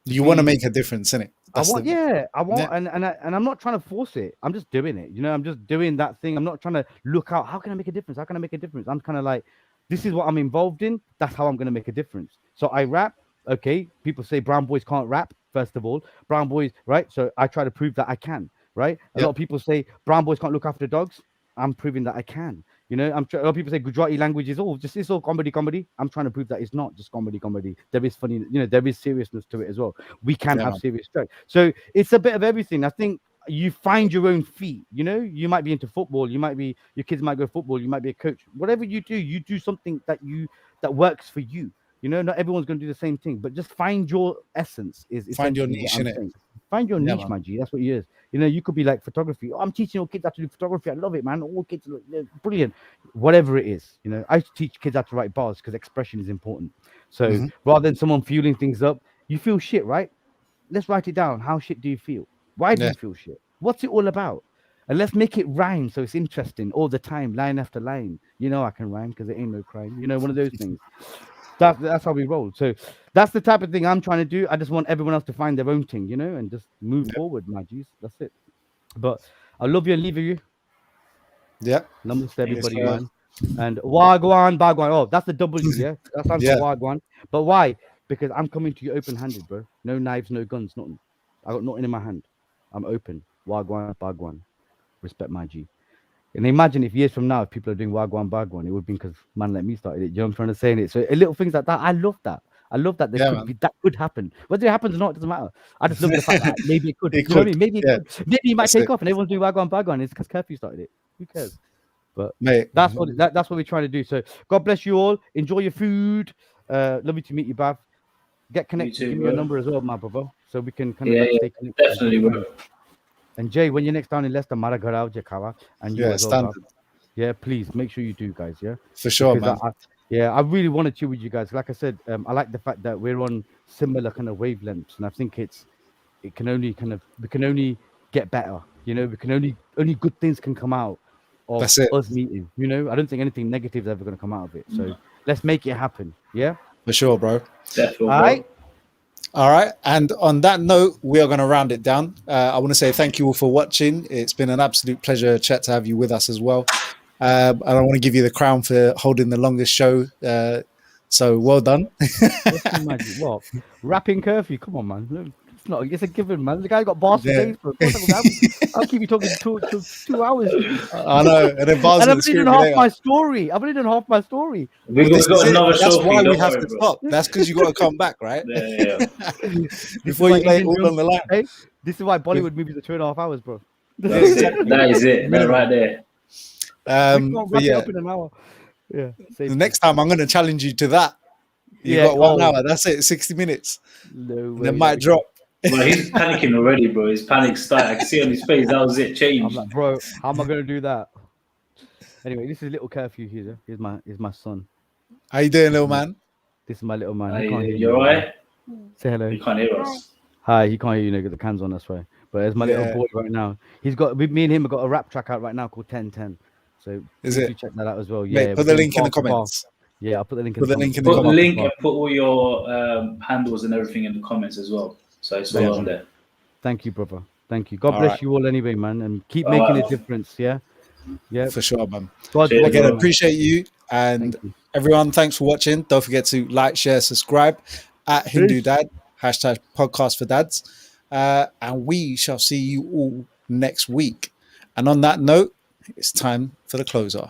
to you want to be. make a difference, innit? I want, yeah, I want, Yeah. and I'm not trying to force it. I'm just doing it. You know, I'm just doing that thing. I'm not trying to look out. How can I make a difference? How can I make a difference? I'm kind of like, this is what I'm involved in. That's how I'm going to make a difference. So I rap. Okay, people say brown boys can't rap. First of all, brown boys, right? So I try to prove that I can. Right? A lot of people say brown boys can't look after dogs. I'm proving that I can. You know, a lot of people say Gujarati language is all just, it's all comedy. I'm trying to prove that it's not just comedy. There is funny, you know, there is seriousness to it as well. We can have serious jokes. So it's a bit of everything. I think you find your own feet. You know, you might be into football. Your kids might go football. You might be a coach. Whatever you do something that works for you. You know, not everyone's going to do the same thing, but just find your essence. Find your niche in it. Find your niche, my G. That's what it is. You know, you could be like photography. Oh, I'm teaching all kids how to do photography. I love it, man. All kids look brilliant. Whatever it is, you know, I teach kids how to write bars because expression is important. So rather than someone fueling things up, you feel shit, right? Let's write it down. How shit do you feel? Why do you feel shit? What's it all about? And let's make it rhyme so it's interesting all the time, line after line. You know, I can rhyme because it ain't no crime. You know, one of those things. That's how we roll. So that's the type of thing I'm trying to do. I just want everyone else to find their own thing, you know, and just move forward, my G's. That's it. But I love you and leave you. Yeah. Namaste, everybody, man. And Wagwan, Bagwan. Oh, that's the W, yeah? That sounds for Wagwan. But why? Because I'm coming to you open-handed, bro. No knives, no guns, nothing. I got nothing in my hand. I'm open. Wagwan, Bagwan. Respect my G. And imagine if years from now, if people are doing Wagwan Bagwan, it would be because man like me started it. You know what I'm trying to say? So little things like that, I love that. I love that that could happen. Whether it happens or not, it doesn't matter. I just love the fact that maybe it could. You know what I mean? Maybe it might take off and everyone's doing Wagwan Bagwan. It's because Kerfew started it. Who cares? But mate, that's what we're trying to do. So God bless you all. Enjoy your food. Lovely to meet you, Bav. Get connected. Give me your number as well, my brother, so we can kind of stay connected. Definitely, bro. And Jay, when you're next down in Leicester, Mara Garao, Jakawa, and you as well, yeah, please make sure you do, guys. Yeah, for sure, man. I really want to chill with you guys. Like I said, I like the fact that we're on similar kind of wavelengths, and I think we can only get better. You know, we can only good things can come out of us meeting. You know, I don't think anything negative is ever going to come out of it. So let's make it happen. Yeah, for sure, bro. Definitely. All right. All right. And on that note, we are going to round it down. I want to say thank you all for watching. It's been an absolute pleasure, Chet, to have you with us as well. And I want to give you the crown for holding the longest show. So well done. What? Rapping Kerfew? Come on, man. It's a given, man. The guy got bars for days, bro. I'll keep you talking 2 hours. I know. And then I've only done half my story. We've got another show. That's why we have to stop. That's because you got to come back, right? Yeah. Before you lay it all on the line. Hey, this is why Bollywood movies are 2.5 hours, bro. That is it. That right there. But yeah. Up in an hour. Yeah. The next time I'm going to challenge you to that. You got 1 hour. That's it. 60 minutes. No way. Then might drop. Bro, he's panicking already, bro. His panic started. I can see on his face. That was it. Change. I'm like, bro, how am I going to do that? Anyway, this is little Kerfew here. Here's my son. How you doing, little man? This is my little man. You alright? Say hello. He can't hear us. Hi, he can't hear you. Get the cans on. That's why. But there's my little boy right now. Me and him have got a rap track out right now called 1010. So check that out as well. Yeah. Mate, put the link in the comments. Yeah, I'll put the link. Put the link in the comments. Put the link and put all your handles and everything in the comments as well. So it's all on there. Thank you, brother. Thank you. God bless you all anyway, man. And keep making a difference. Yeah. Yeah. For sure, man. Cheers, again, appreciate you. And everyone, thanks for watching. Don't forget to like, share, subscribe at HinduDad, #podcast for dads. And we shall see you all next week. And on that note, it's time for the closer.